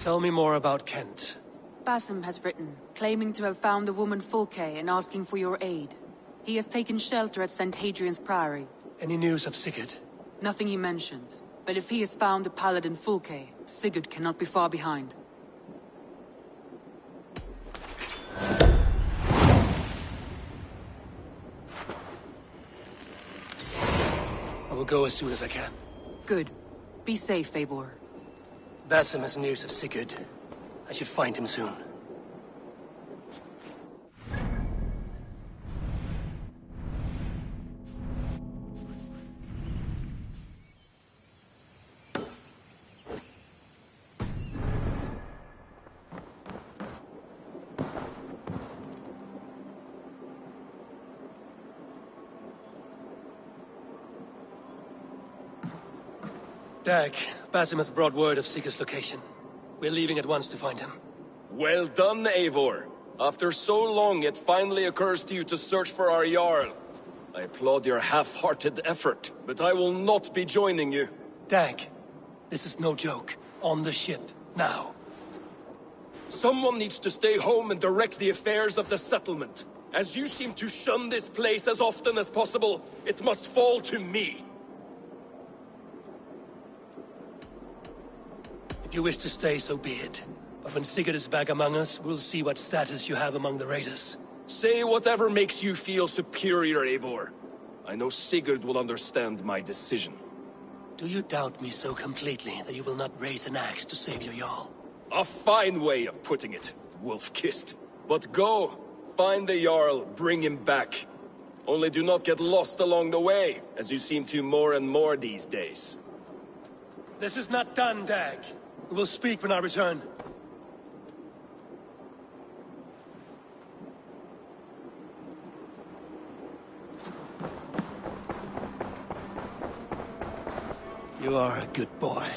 Tell me more about Kent. Basim has written, claiming to have found the woman Fulke and asking for your aid. He has taken shelter at St. Hadrian's Priory. Any news of Sigurd? Nothing he mentioned. But if he has found the paladin Fulke, Sigurd cannot be far behind. I will go as soon as I can. Good. Be safe, Eivor. Basim has news of Sigurd. I should find him soon. Dag, Basim has brought word of Sigurd's location. We're leaving at once to find him. Well done, Eivor. After so long, it finally occurs to you to search for our Jarl. I applaud your half-hearted effort, but I will not be joining you. Dag, this is no joke. On the ship, now. Someone needs to stay home and direct the affairs of the settlement. As you seem to shun this place as often as possible, it must fall to me. If you wish to stay, so be it. But when Sigurd is back among us, we'll see what status you have among the raiders. Say whatever makes you feel superior, Eivor. I know Sigurd will understand my decision. Do you doubt me so completely that you will not raise an axe to save your Jarl? A fine way of putting it, wolf-kissed. But go, find the Jarl, bring him back. Only do not get lost along the way, as you seem to more and more these days. This is not done, Dag. We will speak when I return. You are a good boy.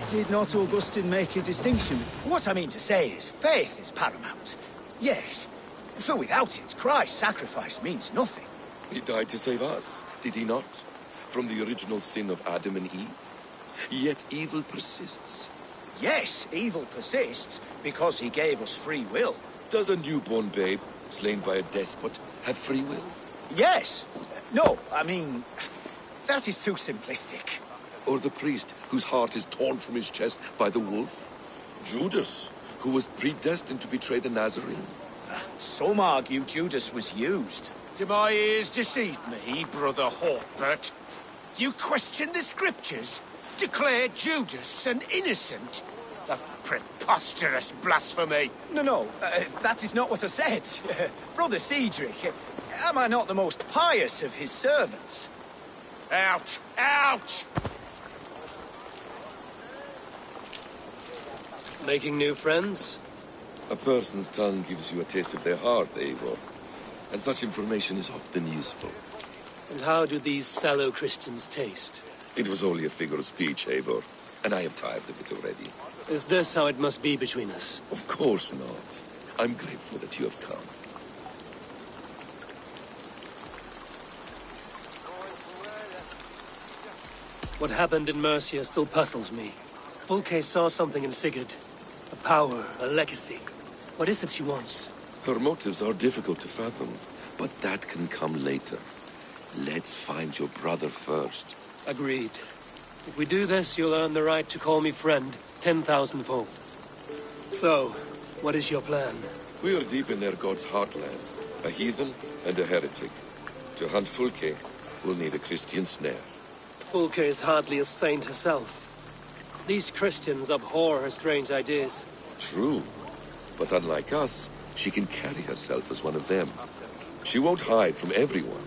Did not Augustine make a distinction? What I mean to say is, faith is paramount. Yes, for without it, Christ's sacrifice means nothing. He died to save us, did he not? From the original sin of Adam and Eve. Yet evil persists. Yes, evil persists, because he gave us free will. Does a newborn babe, slain by a despot, have free will? Yes. No, I mean, that is too simplistic. Or the priest, whose heart is torn from his chest by the wolf? Judas, who was predestined to betray the Nazarene? Some argue Judas was used. Do my ears deceive me, Brother Hortbert? You question the scriptures? Declare Judas an innocent? A preposterous blasphemy! No, that is not what I said. Brother Cedric, am I not the most pious of his servants? Out! Out! Making new friends? A person's tongue gives you a taste of their heart, Eivor. And such information is often useful. And how do these sallow Christians taste? It was only a figure of speech, Eivor. And I am tired of it already. Is this how it must be between us? Of course not. I'm grateful that you have come. What happened in Mercia still puzzles me. Fulke saw something in Sigurd. A power, a legacy. What is it she wants? Her motives are difficult to fathom, but that can come later. Let's find your brother first. Agreed. If we do this, you'll earn the right to call me friend 10,000-fold. So, what is your plan? We are deep in their god's heartland. A heathen and a heretic. To hunt Fulke, we'll need a Christian snare. Fulke is hardly a saint herself. These Christians abhor her strange ideas. True. But unlike us, she can carry herself as one of them. She won't hide from everyone.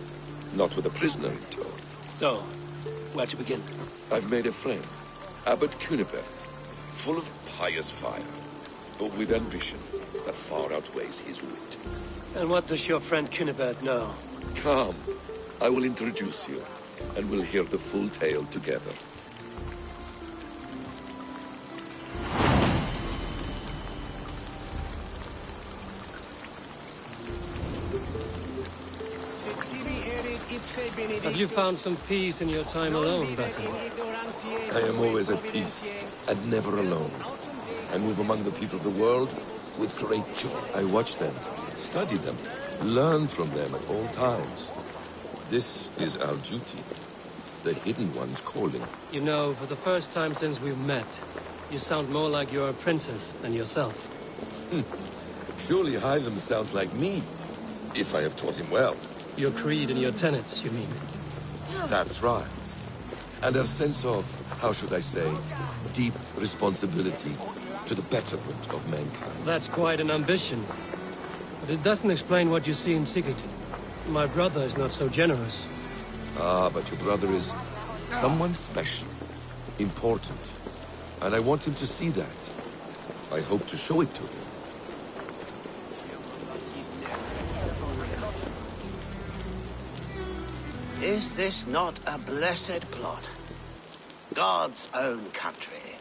Not with a prisoner in tow. So, where to begin? I've made a friend, Abbot Cunibert, full of pious fire, but with ambition that far outweighs his wit. And what does your friend Cunibert know? Come, I will introduce you, and we'll hear the full tale together. Have you found some peace in your time alone, Basim? I am always at peace, and never alone. I move among the people of the world with great joy. I watch them, study them, learn from them at all times. This is our duty, the Hidden One's calling. You know, for the first time since we've met, you sound more like you're a princess than yourself. Surely Hytham sounds like me, if I have taught him well. Your creed and your tenets, you mean? That's right. And our sense of, how should I say, deep responsibility to the betterment of mankind. That's quite an ambition. But it doesn't explain what you see in Sigurd. My brother is not so generous. Ah, but your brother is someone special, important. And I want him to see that. I hope to show it to him. Is this not a blessed plot? God's own country.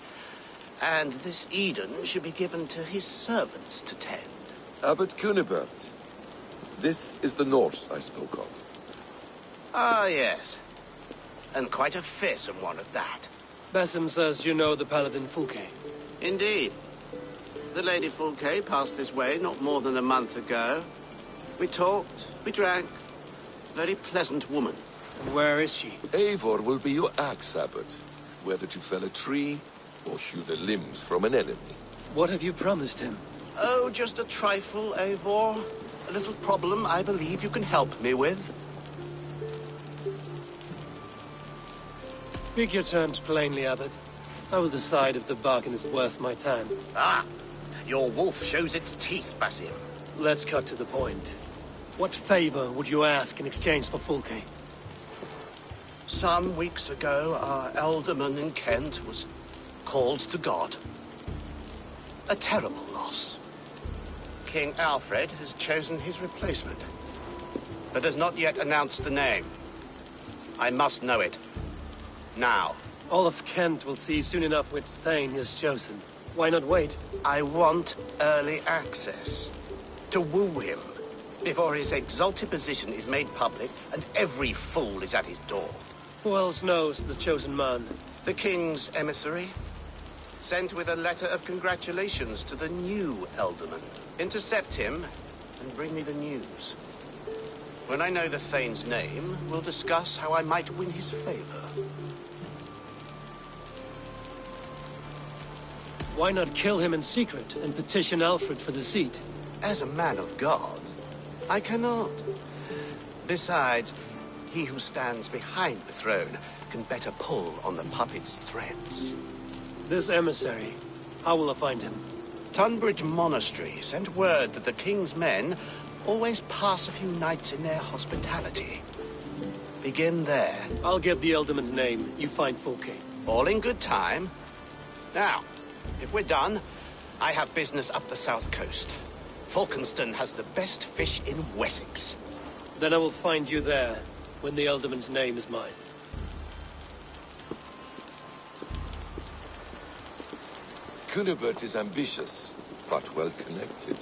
And this Eden should be given to his servants to tend. Abbot Cunibert. This is the Norse I spoke of. Ah, yes. And quite a fearsome one at that. Basim says you know the paladin Fulke. Indeed. The Lady Fulke passed this way not more than a month ago. We talked, we drank. Very pleasant woman. And where is she? Eivor will be your axe, Abbot. Whether to fell a tree or hew the limbs from an enemy. What have you promised him? Oh, just a trifle, Eivor. A little problem I believe you can help me with. Speak your terms plainly, Abbot. I will decide if the bargain is worth my time. Ah! Your wolf shows its teeth, Basim. Let's cut to the point. What favor would you ask in exchange for Fulke? Some weeks ago, our alderman in Kent was called to God. A terrible loss. King Alfred has chosen his replacement, but has not yet announced the name. I must know it. Now. All of Kent will see soon enough which Thane he has chosen. Why not wait? I want early access. To woo him, before his exalted position is made public and every fool is at his door. Who else knows the chosen man? The king's emissary, sent with a letter of congratulations to the new alderman. Intercept him and bring me the news. When I know the Thane's name, we'll discuss how I might win his favor. Why not kill him in secret and petition Alfred for the seat? As a man of God, I cannot. Besides, he who stands behind the throne can better pull on the puppet's threads. This emissary, how will I find him? Tunbridge Monastery sent word that the king's men always pass a few nights in their hospitality. Begin there. I'll get the alderman's name. You find Fulke. All in good time. Now, if we're done, I have business up the south coast. Falkenston has the best fish in Wessex. Then I will find you there, when the Elderman's name is mine. Cunibert is ambitious, but well connected.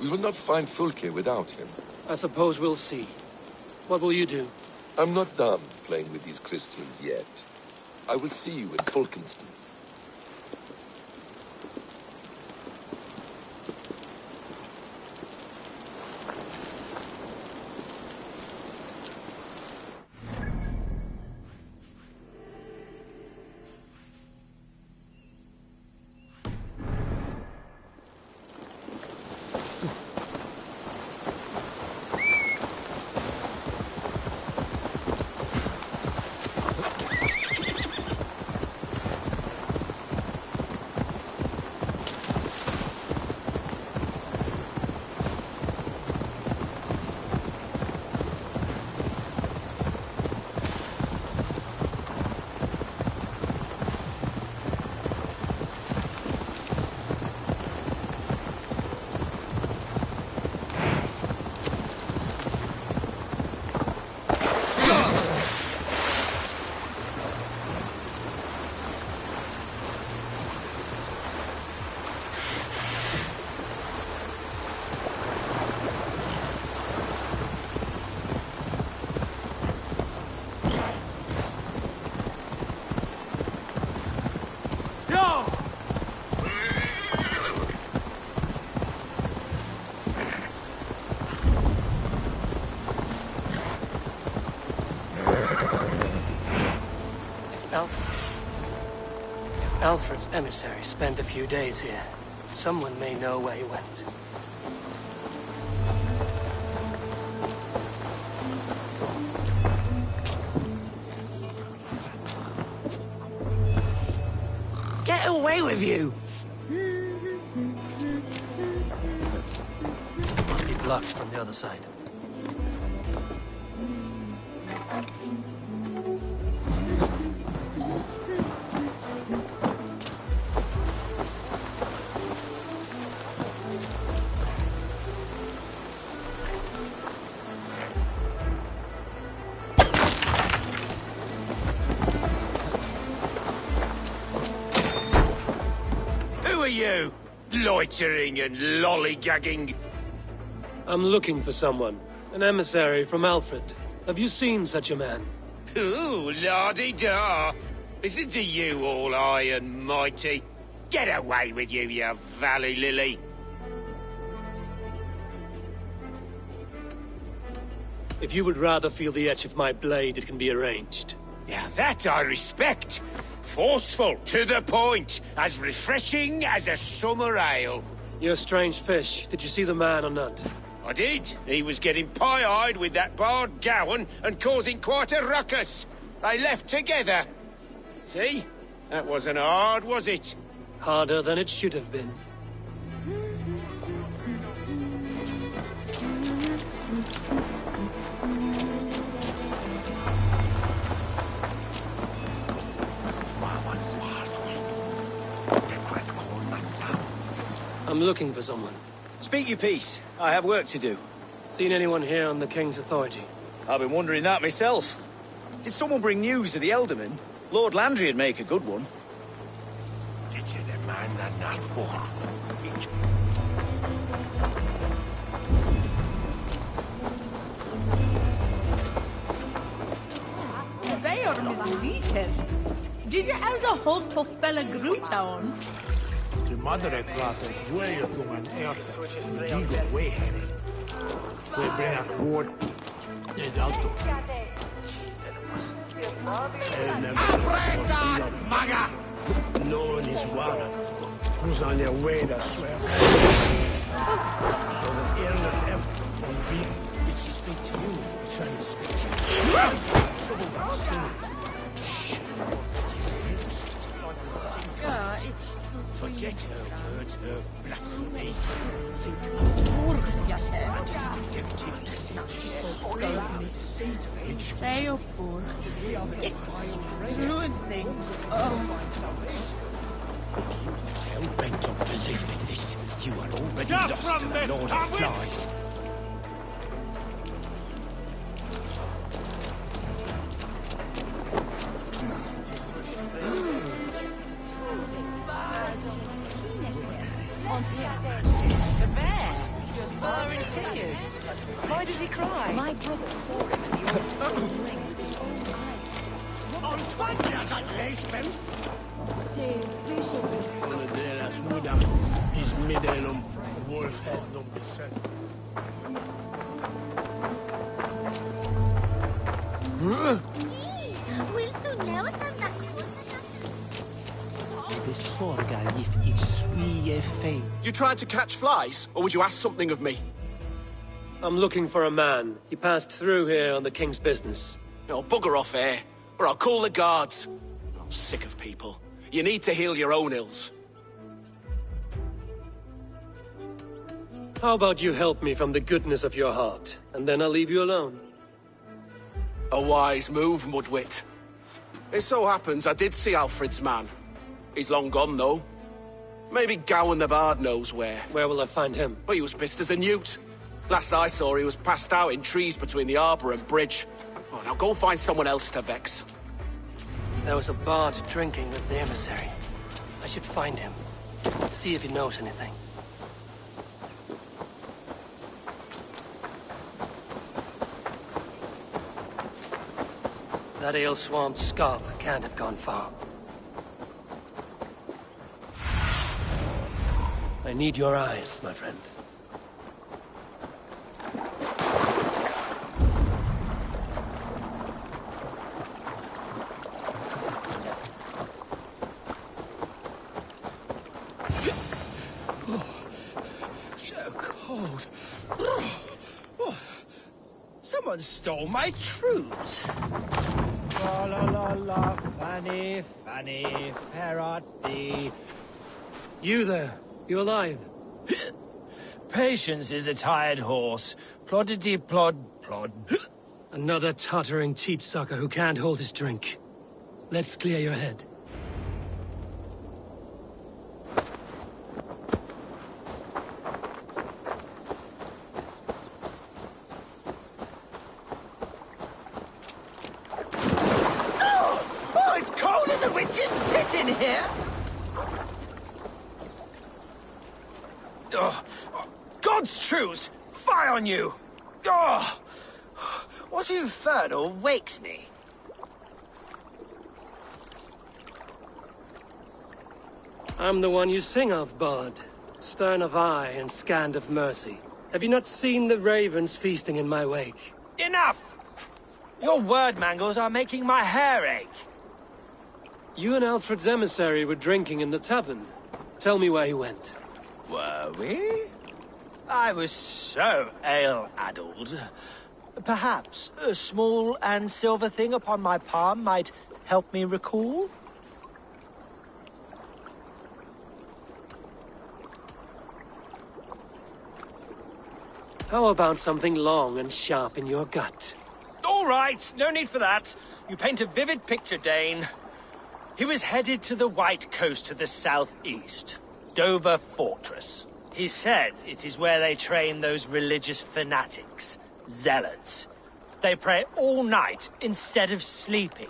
We will not find Fulke without him. I suppose we'll see. What will you do? I'm not done playing with these Christians yet. I will see you in Falkenston. If Alfred's emissary spent a few days here, someone may know where he went. Get away with you! Must be blocked from the other side. You, loitering and lollygagging. I'm looking for someone. An emissary from Alfred. Have you seen such a man? Ooh, la-di-da. Listen to you, all high and mighty. Get away with you, you valley lily. If you would rather feel the edge of my blade, it can be arranged. Yeah, that I respect. Forceful, to the point, as refreshing as a summer ale. You're a strange fish. Did you see the man or not? I did. He was getting pie-eyed with that Bard Gowan and causing quite a ruckus. They left together. See? That wasn't hard, was it? Harder than it should have been. I'm looking for someone. Speak your piece. I have work to do. Seen anyone here on the King's authority? I've been wondering that myself. Did someone bring news of the Elderman? Lord Landry'd make a good one. Surveyor misleaded. Did your elder hold på fälla Grutown? De madre pratar way tung an earth. Digo way heavy. We bring a cord. Ed alto. Aprenda, maga! No one is water. Who's on their way, that's swear. So the end of everything will be. Did she speak to you? It's in scripture. Trouble with the spirit. Forget her words, her blasphemy. Stay up, boy. It ruined things. Oh. Hell-bent on belief. lost to the Lord of Flies. The bear! Your father in tears. Why does he cry? My brother saw him in the old stone ring with his own eyes. On fancy I got policemen. Wolf head don't be set. You tried to catch flies, or would you ask something of me? I'm looking for a man. He passed through here on the king's business. No, bugger off here, or I'll call the guards. I'm sick of people. You need to heal your own ills. How about you help me from the goodness of your heart, and then I'll leave you alone? A wise move, Mudwit. It so happens I did see Alfred's man. He's long gone, though. Maybe Gowan the Bard knows where. Where will I find him? Well, he was pissed as a newt. Last I saw, he was passed out in trees between the arbour and bridge. Oh, now go find someone else to vex. There was a bard drinking with the emissary. I should find him. See if he knows anything. That ale-swamped scab can't have gone far. I need your eyes, my friend. So cold. Someone stole my trews. La la la la, Fanny, Fanny, fair art thee. You there, you alive? Patience is a tired horse. Ploddity plod plod. Another tottering teat-sucker who can't hold his drink. Let's clear your head. Oh, it's cold as a witch's tit in here! Oh, God's truce! Fie on you! Oh, what infernal wakes me? I'm the one you sing of, Bard. Stern of eye and scant of mercy. Have you not seen the ravens feasting in my wake? Enough! Your word mangles are making my hair ache. You and Alfred's emissary were drinking in the tavern. Tell me where he went. Were we? I was so ale-addled. Perhaps a small and silver thing upon my palm might help me recall? How about something long and sharp in your gut? All right, no need for that. You paint a vivid picture, Dane. He was headed to the White Coast to the southeast. Dover Fortress. He said it is where they train those religious fanatics, zealots. They pray all night instead of sleeping.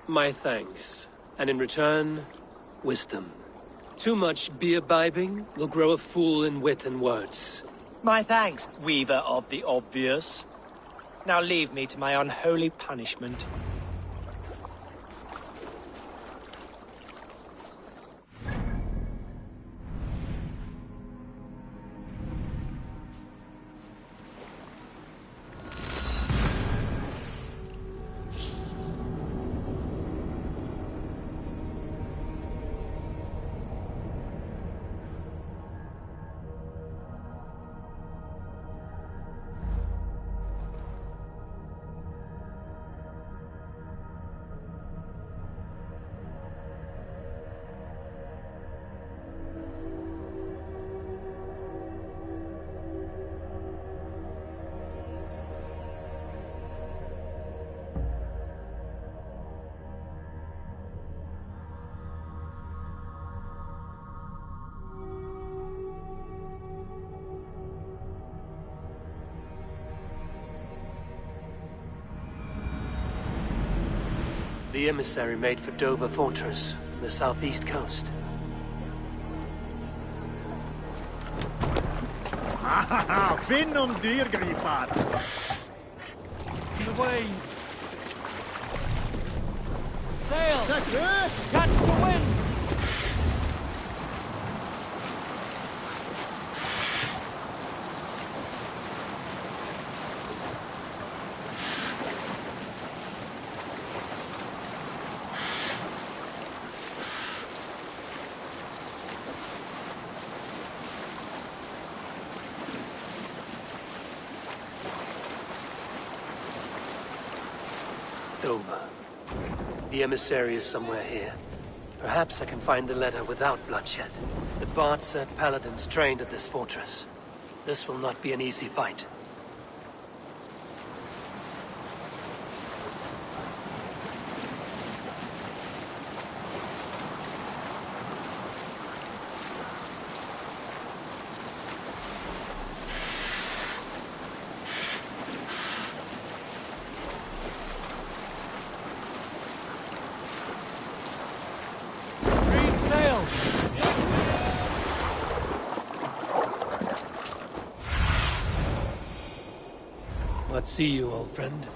My thanks. And in return, wisdom. Too much beer-bibbing will grow a fool in wit and words. My thanks, Weaver of the Obvious. Now leave me to my unholy punishment. the emissary made for Dover Fortress, the southeast coast. Finnum dyrgripar! The waves! Sail! Catch the wind! Dover. The emissary is somewhere here. Perhaps I can find the letter without bloodshed. The Bard said paladins trained at this fortress. This will not be an easy fight. Let's see you, old friend.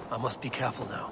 I must be careful now.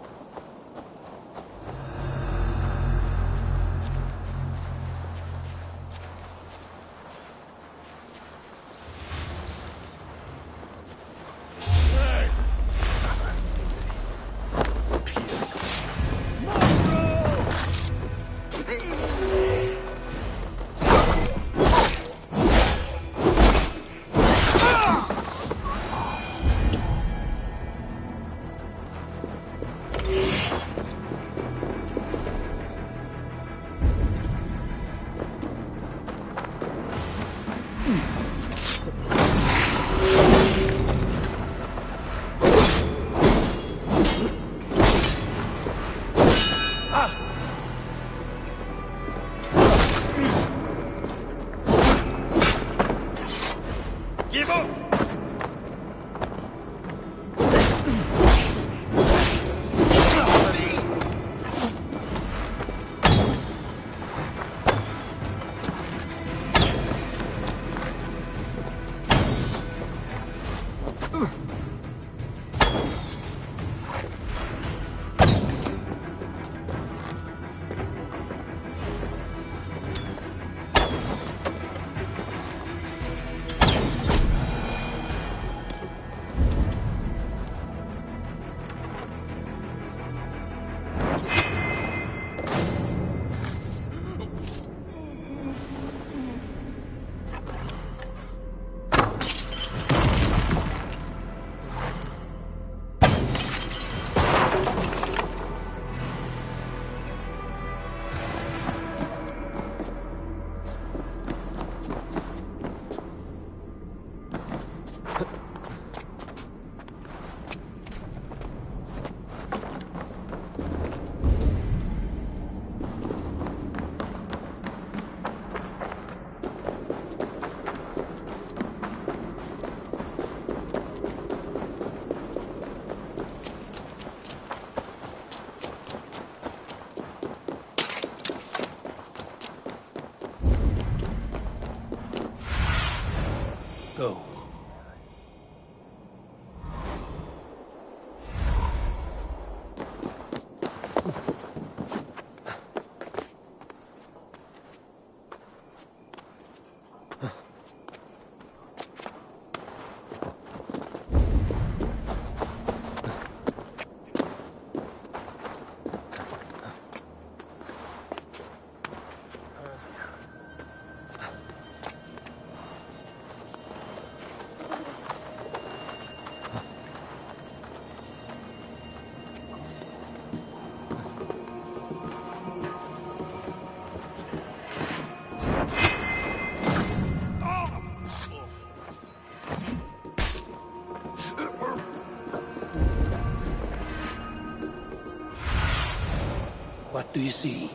What do you see?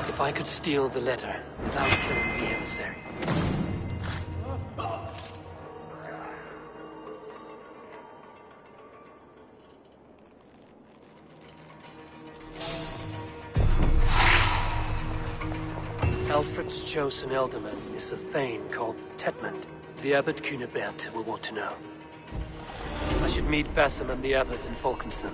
If I could steal the letter without killing the emissary. Alfred's chosen ealdorman is a thane called Tedmund. The Abbot Cunibert will want to know. I should meet Basim and the Abbot in Falkenston.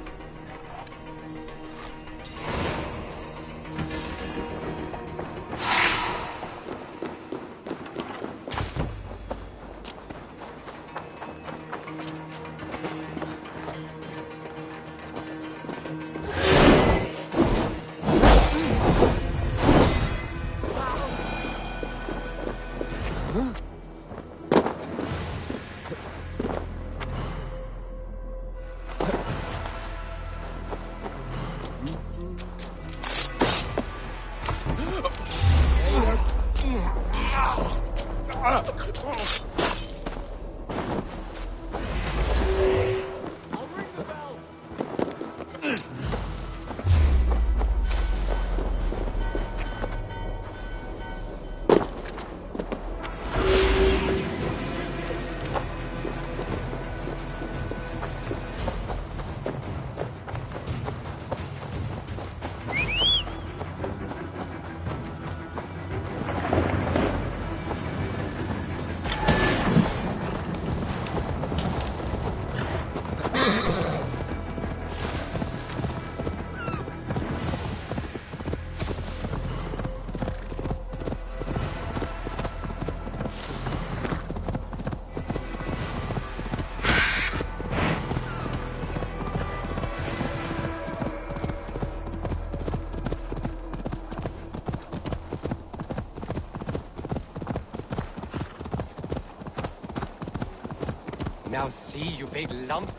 Now see, you big lump.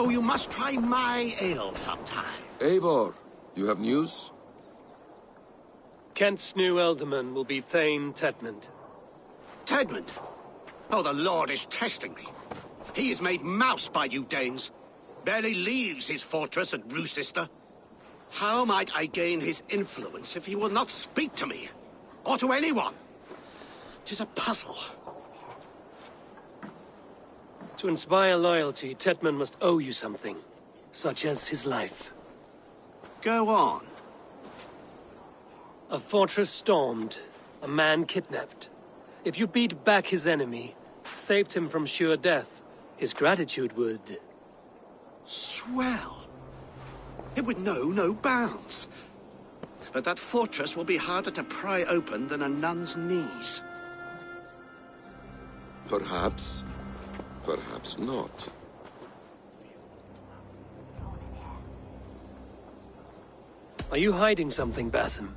Oh, you must try my ale sometime. Eivor, you have news? Kent's new ealdorman will be Thane Tedmund. Tedmund? Oh, the Lord is testing me. He is made mouse by you Danes. Barely leaves his fortress at Roosister. How might I gain his influence if he will not speak to me? Or to anyone? 'Tis a puzzle. To inspire loyalty, Tedmund must owe you something, such as his life. Go on. A fortress stormed, a man kidnapped. If you beat back his enemy, saved him from sure death, his gratitude would... Swell. It would know no bounds. But that fortress will be harder to pry open than a nun's knees. Perhaps. Perhaps not. Are you hiding something, Batham?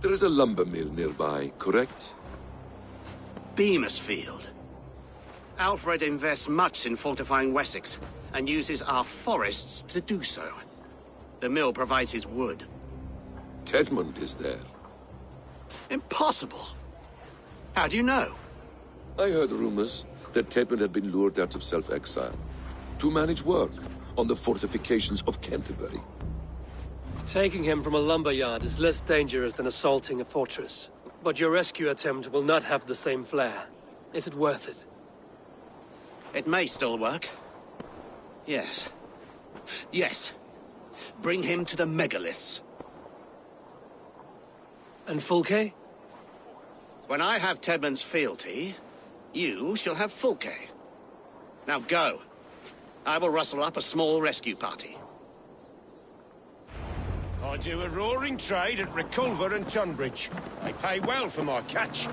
There is a lumber mill nearby, correct? Beamisfield. Alfred invests much in fortifying Wessex, and uses our forests to do so. The mill provides his wood. Tedmund is there. Impossible! How do you know? I heard rumors that Tedmund had been lured out of self-exile to manage work on the fortifications of Canterbury. Taking him from a lumberyard is less dangerous than assaulting a fortress. But your rescue attempt will not have the same flair. Is it worth it? It may still work. Yes. Yes. Bring him to the megaliths. And Fulke? When I have Tedmund's fealty, you shall have Fulke. Now go. I will rustle up a small rescue party. I do a roaring trade at Reculver and Tunbridge. I pay well for my catch.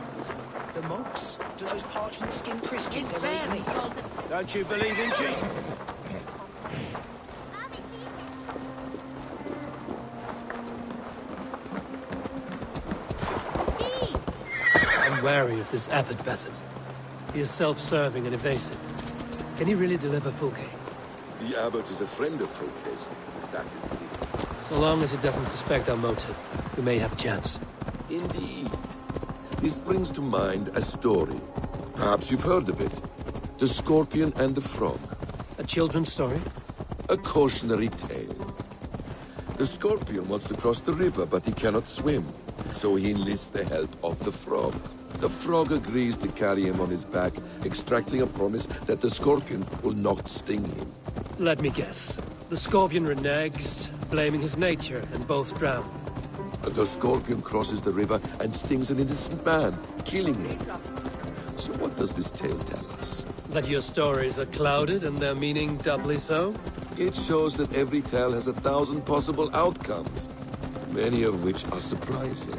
The monks? Do those parchment-skinned Christians It's ever eat very meat? cold. Don't you believe in Jesus? I'm wary of this abbot, Bassett. He is self-serving and evasive. Can he really deliver Fulke? The abbot is a friend of Fulke's. That is clear. So long as he doesn't suspect our motive, we may have a chance. Indeed. This brings to mind a story. Perhaps you've heard of it. The Scorpion and the Frog. A children's story? A cautionary tale. The Scorpion wants to cross the river, but he cannot swim. So he enlists the help of the Frog. The Frog agrees to carry him on his back, extracting a promise that the Scorpion will not sting him. Let me guess. The Scorpion reneges, blaming his nature, and both drown. The Scorpion crosses the river and stings an innocent man, killing him. So what does this tale tell us? That your stories are clouded and their meaning doubly so? It shows that every tale has 1,000 possible outcomes, many of which are surprising.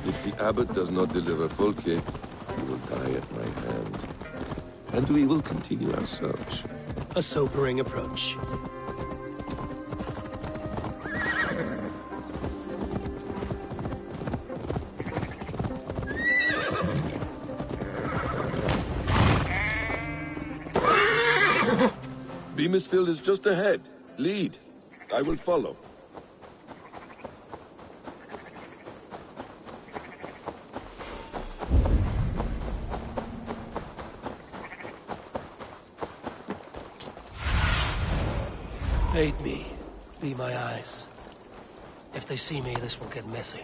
If the abbot does not deliver Fulke, he will die at my hand. And we will continue our search. A sobering approach. Beamisfield is just ahead. Lead. I will follow. Aid me. Be my eyes. If they see me, this will get messy.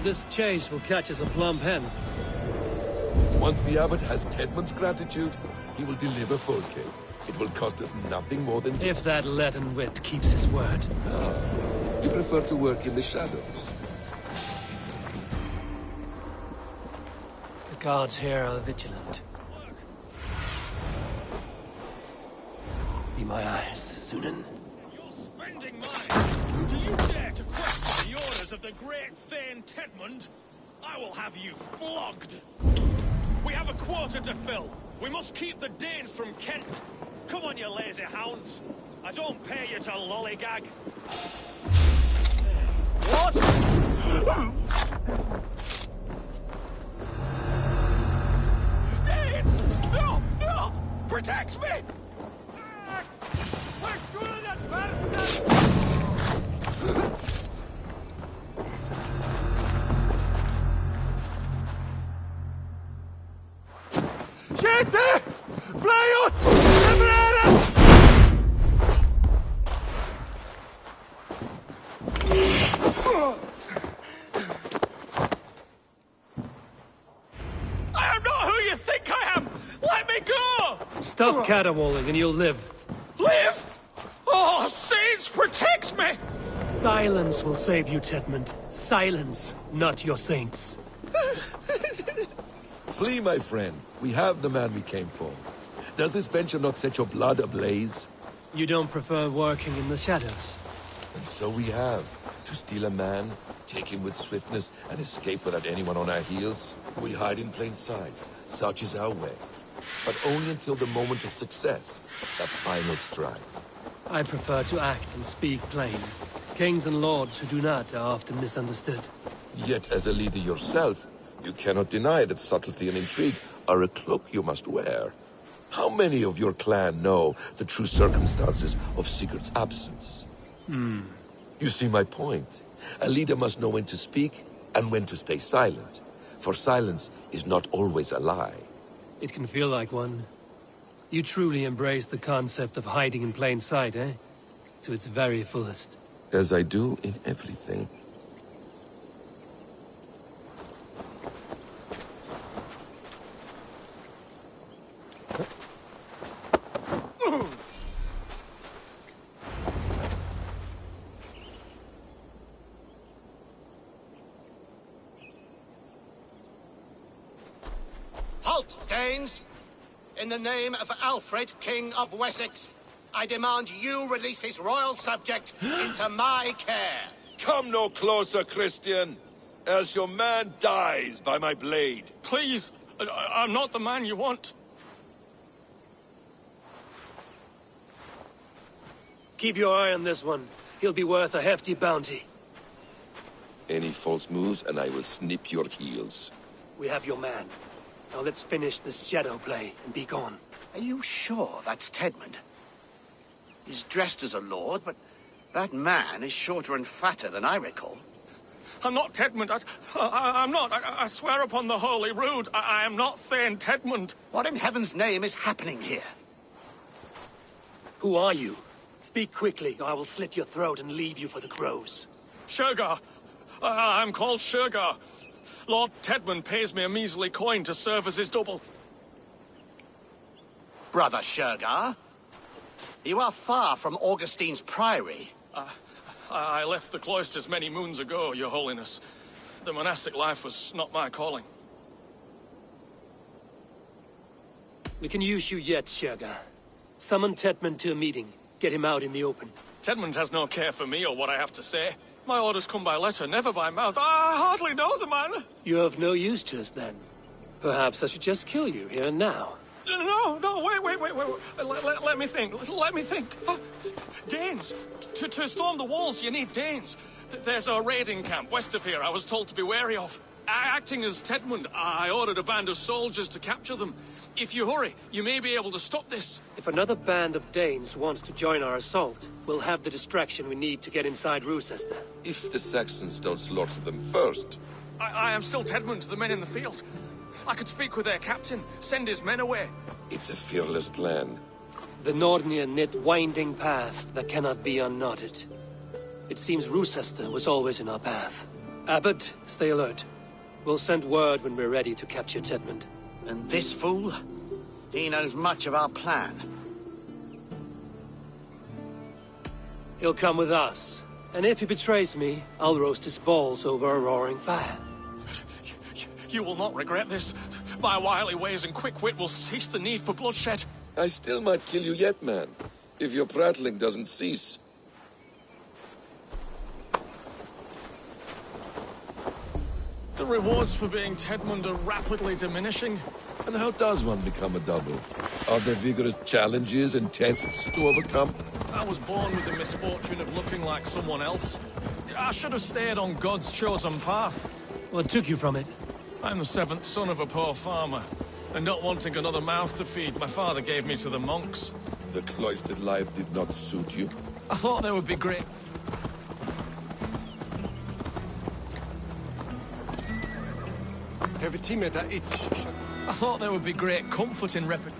This chase will catch us a plump hen. Once the abbot has Tedmund's gratitude, he will deliver Fulke. It will cost us nothing more than this. If that leaden wit keeps his word. You prefer to work in the shadows. The guards here are vigilant. Be my eyes, Zunan. You're spending mine! Do you dare to question the orders of the great Thane Tedmund? I will have you flogged! We have a quarter to fill. We must keep the Danes from Kent. Come on, you lazy hounds. I don't pay you to lollygag. What? Danes! No! No! Protect me! Stop caterwauling and you'll live. Live? Oh, saints protect me! Silence will save you, Tedmund. Silence, not your saints. Flee, my friend. We have the man we came for. Does this venture not set your blood ablaze? You don't prefer working in the shadows? And so we have. To steal a man, take him with swiftness, and escape without anyone on our heels. We hide in plain sight. Such is our way. But only until the moment of success. That final strike. I prefer to act and speak plain. Kings and lords who do not are often misunderstood. Yet as a leader yourself, you cannot deny that subtlety and intrigue are a cloak you must wear. How many of your clan know the true circumstances of Sigurd's absence? You see my point. A leader must know when to speak and when to stay silent. For silence is not always a lie. It can feel like one. You truly embrace the concept of hiding in plain sight, eh? To its very fullest. As I do in everything. Halt, Danes! In the name of Alfred, King of Wessex, I demand you release his royal subject into my care. Come no closer, Christian, else your man dies by my blade. Please, I'm not the man you want. Keep your eye on this one. He'll be worth a hefty bounty. Any false moves and I will snip your heels. We have your man. Now let's finish this shadow play and be gone. Are you sure that's Tedmund? He's dressed as a lord, but that man is shorter and fatter than I recall. I'm not Tedmund. I'm not. I swear upon the Holy Rood, I am not Thane Tedmund. What in heaven's name is happening here? Who are you? Speak quickly, or I will slit your throat and leave you for the crows. Shergar. I'm called Shergar. Lord Tedmund pays me a measly coin to serve as his double. Brother Shergar, you are far from Augustine's priory. I left the cloisters many moons ago, Your Holiness. The monastic life was not my calling. We can use you yet, Shergar. Summon Tedmund to a meeting. Get him out in the open. Tedmund has no care for me or what I have to say. My orders come by letter, never by mouth. I hardly know the man. You're of no use to us, then. Perhaps I should just kill you here and now. No, wait. Let me think. Danes. To storm the walls, you need Danes. There's a raiding camp west of here I was told to be wary of. Acting as Tedmund, I ordered a band of soldiers to capture them. If you hurry, you may be able to stop this. If another band of Danes wants to join our assault, we'll have the distraction we need to get inside Rochester. If the Saxons don't slaughter them first. I am still Tedmund to the men in the field. I could speak with their captain, send his men away. It's a fearless plan. The Nordnia knit winding paths that cannot be unknotted. It seems Rochester was always in our path. Abbot, stay alert. We'll send word when we're ready to capture Tedmund. And this fool? He knows much of our plan. He'll come with us. And if he betrays me, I'll roast his balls over a roaring fire. You will not regret this. My wily ways and quick wit will cease the need for bloodshed. I still might kill you yet, man. If your prattling doesn't cease. The rewards for being Tedmund are rapidly diminishing. And how does one become a double? Are there vigorous challenges and tests to overcome? I was born with the misfortune of looking like someone else. I should have stayed on God's chosen path. What took you from it? I'm the seventh son of a poor farmer. And not wanting another mouth to feed, my father gave me to the monks. The cloistered life did not suit you? I thought they would be great. I thought there would be great comfort in repetition.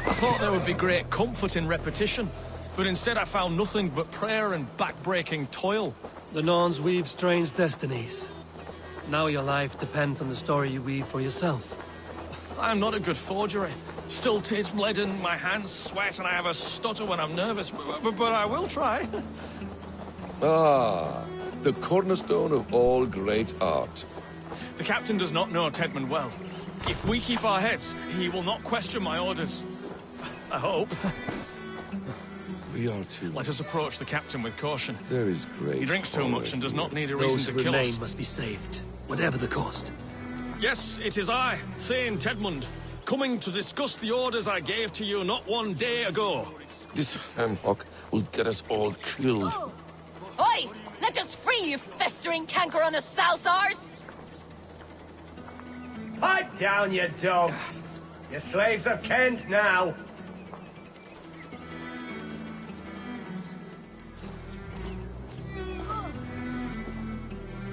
I thought there would be great comfort in repetition, but instead I found nothing but prayer and back-breaking toil. The Norns weave strange destinies. Now your life depends on the story you weave for yourself. I'm not a good forgery. Stilted, leaden, my hands sweat, and I have a stutter when I'm nervous, but I will try. Ah, the cornerstone of all great art. The captain does not know Tedmund well. If we keep our heads, he will not question my orders. I hope. We are too. Let us approach the captain with caution. There is great. He drinks too much and does not need a reason to kill us. Those who remain must be saved, whatever the cost. Yes, it is I, Thane Tedmund, coming to discuss the orders I gave to you not one day ago. This hamhock will get us all killed. Oi! Let us free, you festering canker on a sousars! Pipe down, you dogs! You're slaves of Kent now!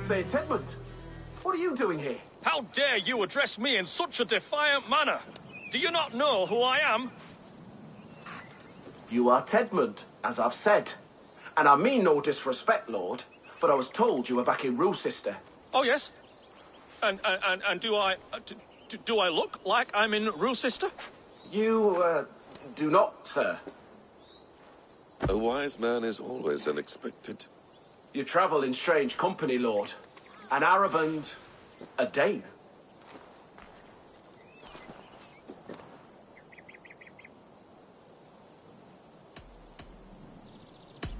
Say, Tedmund, what are you doing here? How dare you address me in such a defiant manner? Do you not know who I am? You are Tedmund, as I've said. And I mean no disrespect, Lord, but I was told you were back in Rochester. Oh, yes? And do I look like I'm in Rochester? You, do not, sir. A wise man is always unexpected. You travel in strange company, Lord. An Arab and a Dane.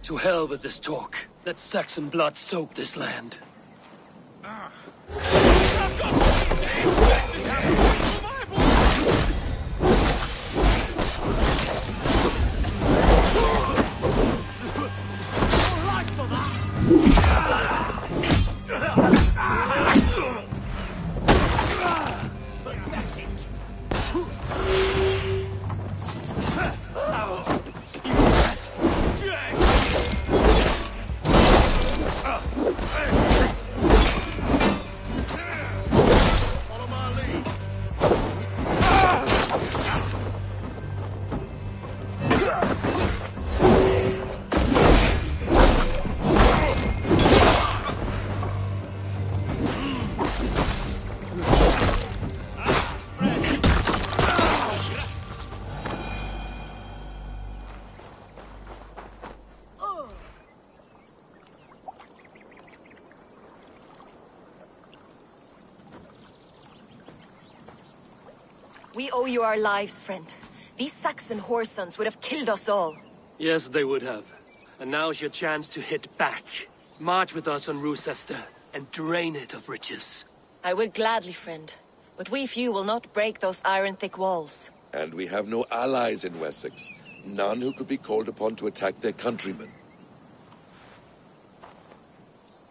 To hell with this talk. Let Saxon blood soak this land. We owe you our lives, friend. These Saxon whoresons would have killed us all. Yes, they would have. And now's your chance to hit back. March with us on Rochester and drain it of riches. I would gladly, friend. But we few will not break those iron-thick walls. And we have no allies in Wessex. None who could be called upon to attack their countrymen.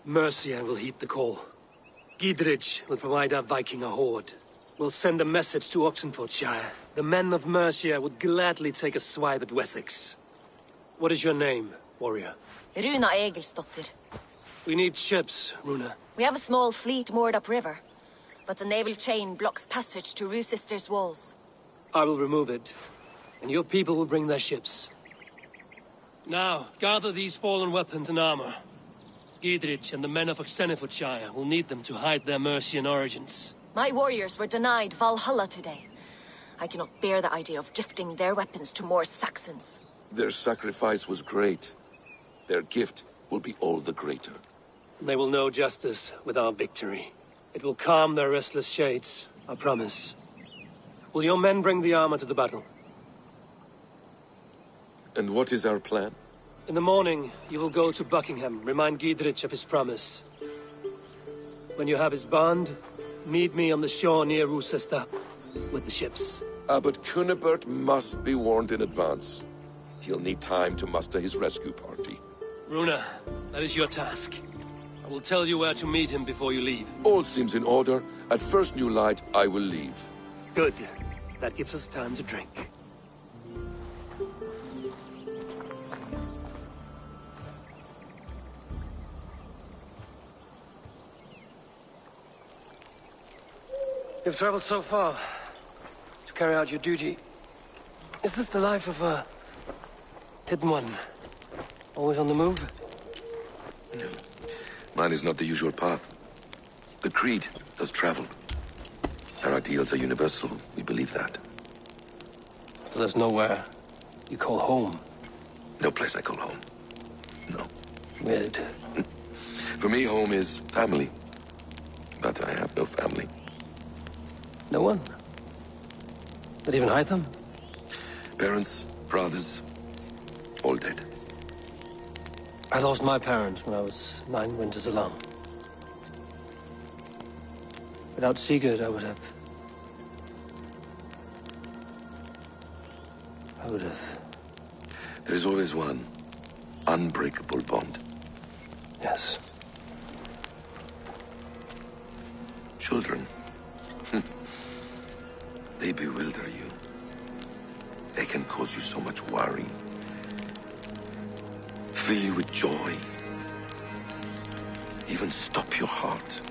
Mercia will heed the call. Gidrich will provide our Viking a horde. We'll send a message to Oxenfordshire. The men of Mercia would gladly take a swipe at Wessex. What is your name, warrior? Runa Egilsdotter. We need ships, Runa. We have a small fleet moored upriver, but the naval chain blocks passage to Rochester's walls. I will remove it, and your people will bring their ships. Now, gather these fallen weapons and armor. Gidrich and the men of Oxenfordshire will need them to hide their Mercian origins. My warriors were denied Valhalla today. I cannot bear the idea of gifting their weapons to more Saxons. Their sacrifice was great. Their gift will be all the greater. They will know justice with our victory. It will calm their restless shades, I promise. Will your men bring the armor to the battle? And what is our plan? In the morning, you will go to Buckingham, remind Gidrich of his promise. When you have his bond, meet me on the shore near Rochester with the ships. Abbot Cunibert must be warned in advance. He'll need time to muster his rescue party. Runa, that is your task. I will tell you where to meet him before you leave. All seems in order. At first new light, I will leave. Good. That gives us time to drink. You've traveled so far to carry out your duty. Is this the life of a hidden one? Always on the move? Mine is not the usual path. The Creed does travel. Our ideals are universal. We believe that. So there's nowhere you call home? No place I call home. No. Weird. For me, home is family. But I have no family. No one? Not even Hytham? Parents, brothers, all dead. I lost my parents when I was 9 winters alone. Without Sigurd, I would have... There is always one unbreakable bond. Yes. Children. They bewilder you. They can cause you so much worry. Fill you with joy. Even stop your heart.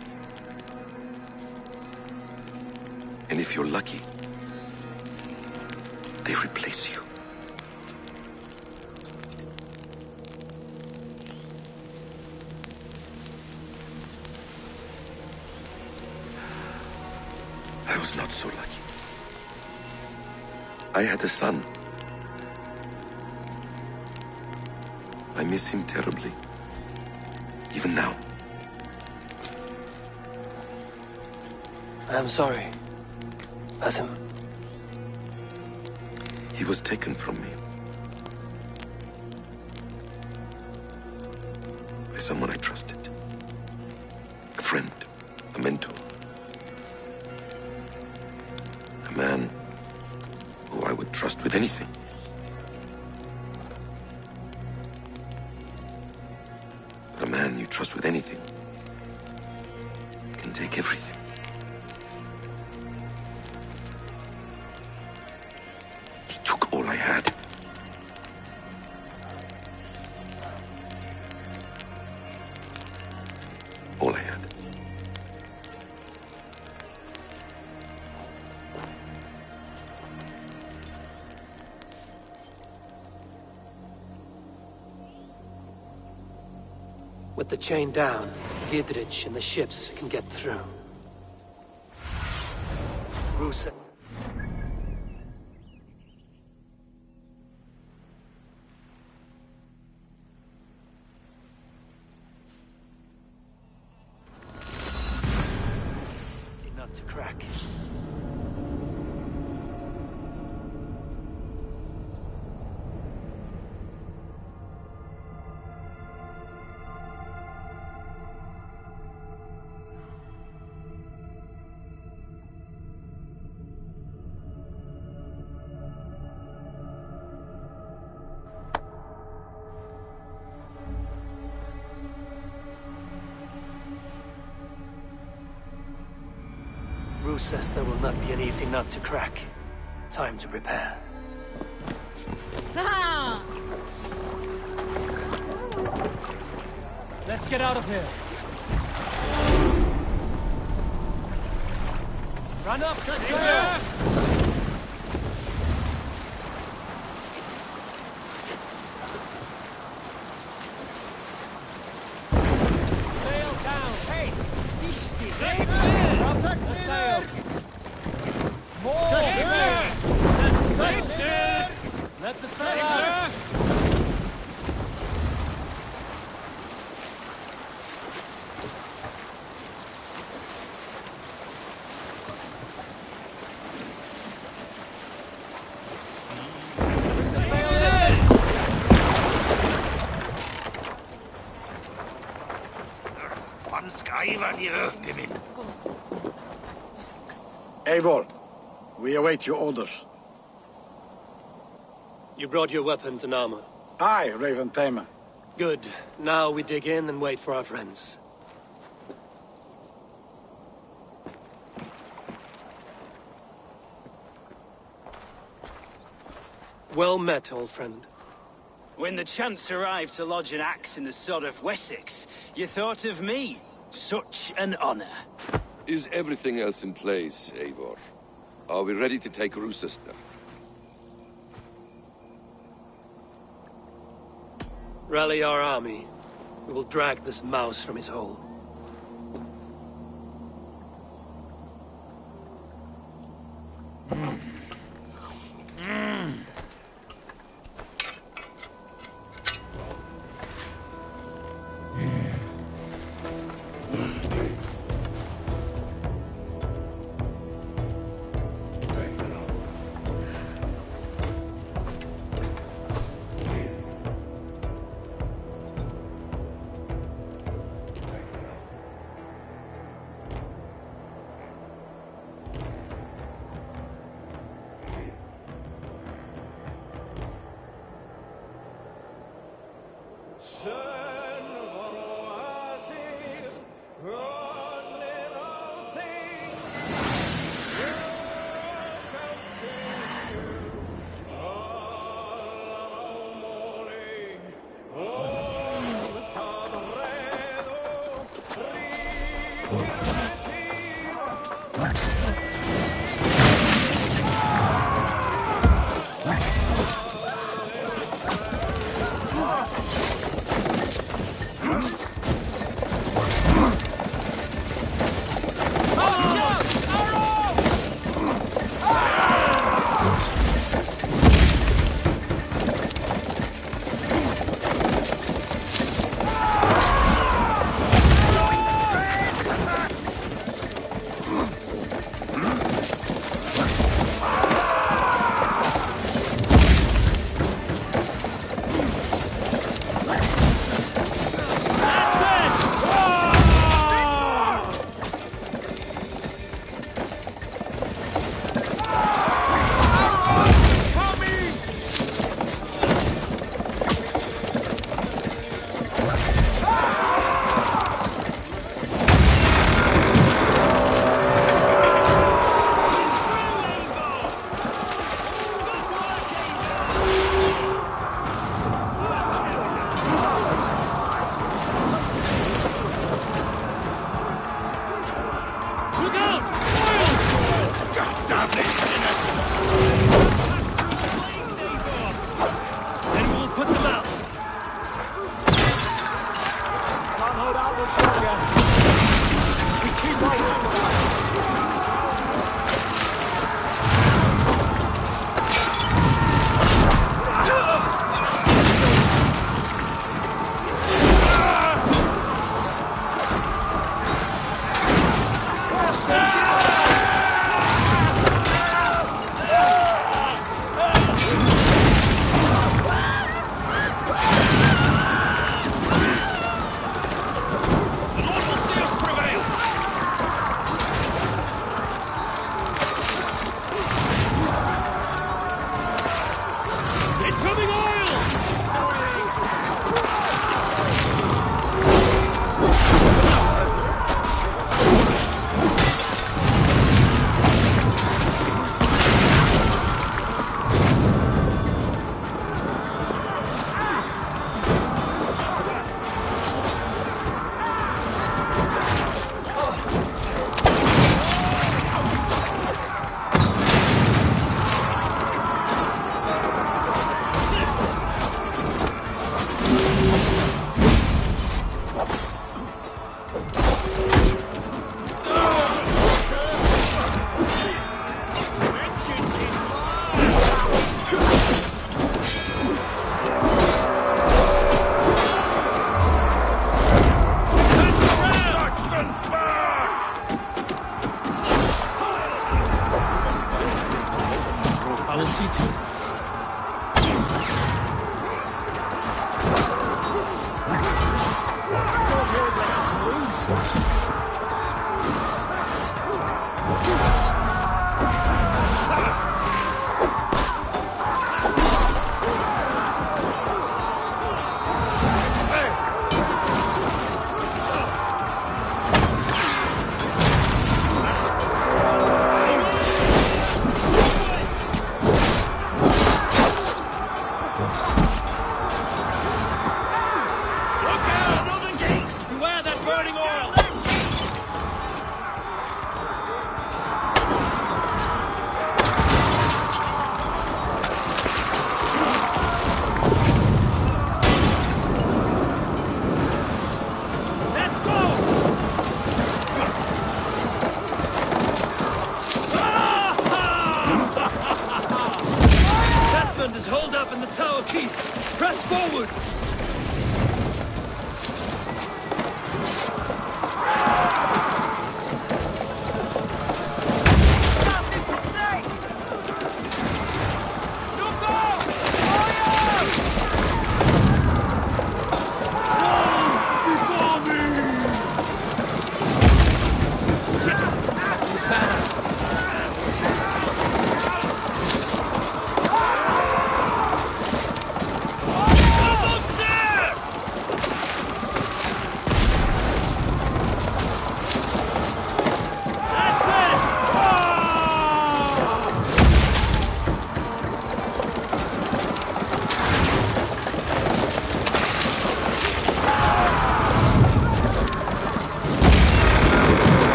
And if you're lucky, they replace you. I was not so lucky. I had a son. I miss him terribly. Even now. I am sorry. Basim. He was taken from me. By someone I trusted. A friend. A mentor. A man who I would trust with anything. But a man you trust with anything can take everything. He took all I had. All I had. With the chain down, Gidrich and the ships can get through. Rusa. Not to crack. Rochester will not be an easy nut to crack. Time to prepare. Let's get out of here. Run up, Tختيم! Sail down! Hey! Drop the sail! More! Let the sail out! Eivor, we await your orders. You brought your weapons and armor. Aye, Raven Tamer. Good. Now we dig in and wait for our friends. Well met, old friend. When the chance arrived to lodge an axe in the sod of Wessex, you thought of me. Such an honor. Is everything else in place, Eivor? Are we ready to take Rochester? Rally our army. We will drag this mouse from his hole. up in the tower keep! Press forward!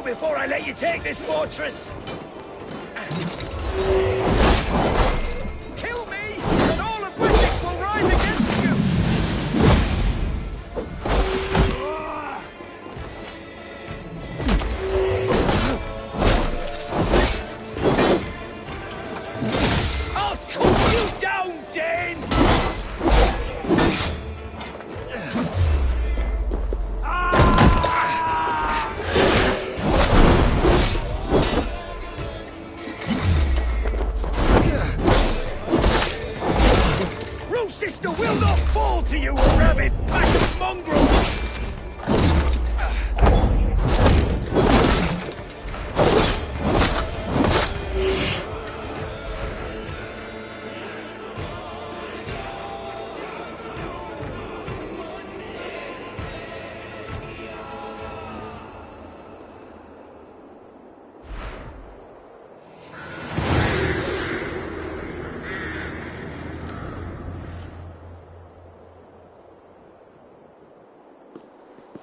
Before I let you take this fortress! Kill me, and all of Wessex will rise against you! I'll cut you down, Dane! Sister will not fall to you, a rabid pack of mongrels!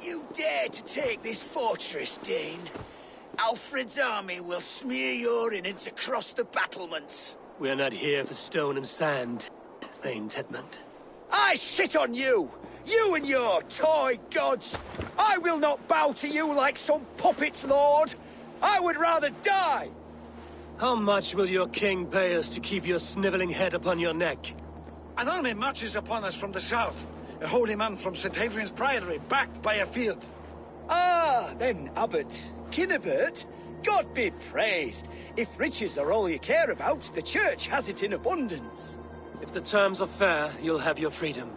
You dare to take this fortress, Dane? Alfred's army will smear your innards across the battlements. We're not here for stone and sand, Thane Tedmund. I shit on you! You and your toy gods! I will not bow to you like some puppet's lord! I would rather die! How much will your king pay us to keep your snivelling head upon your neck? An army marches upon us from the south. A holy man from St. Hadrian's Priory, backed by a field. Ah, then, Abbot. Kinnebert, God be praised. If riches are all you care about, the church has it in abundance. If the terms are fair, you'll have your freedom.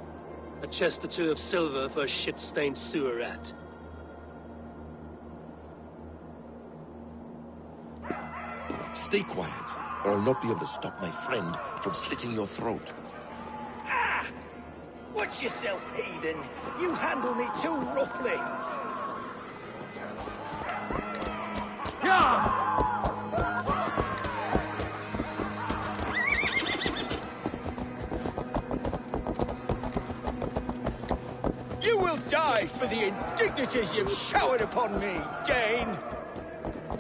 A chest or two of silver for a shit-stained sewer rat. Stay quiet, or I'll not be able to stop my friend from slitting your throat. Ah! Watch yourself, heathen. You handle me too roughly. Yeah! You will die for the indignities you've showered upon me, Dane!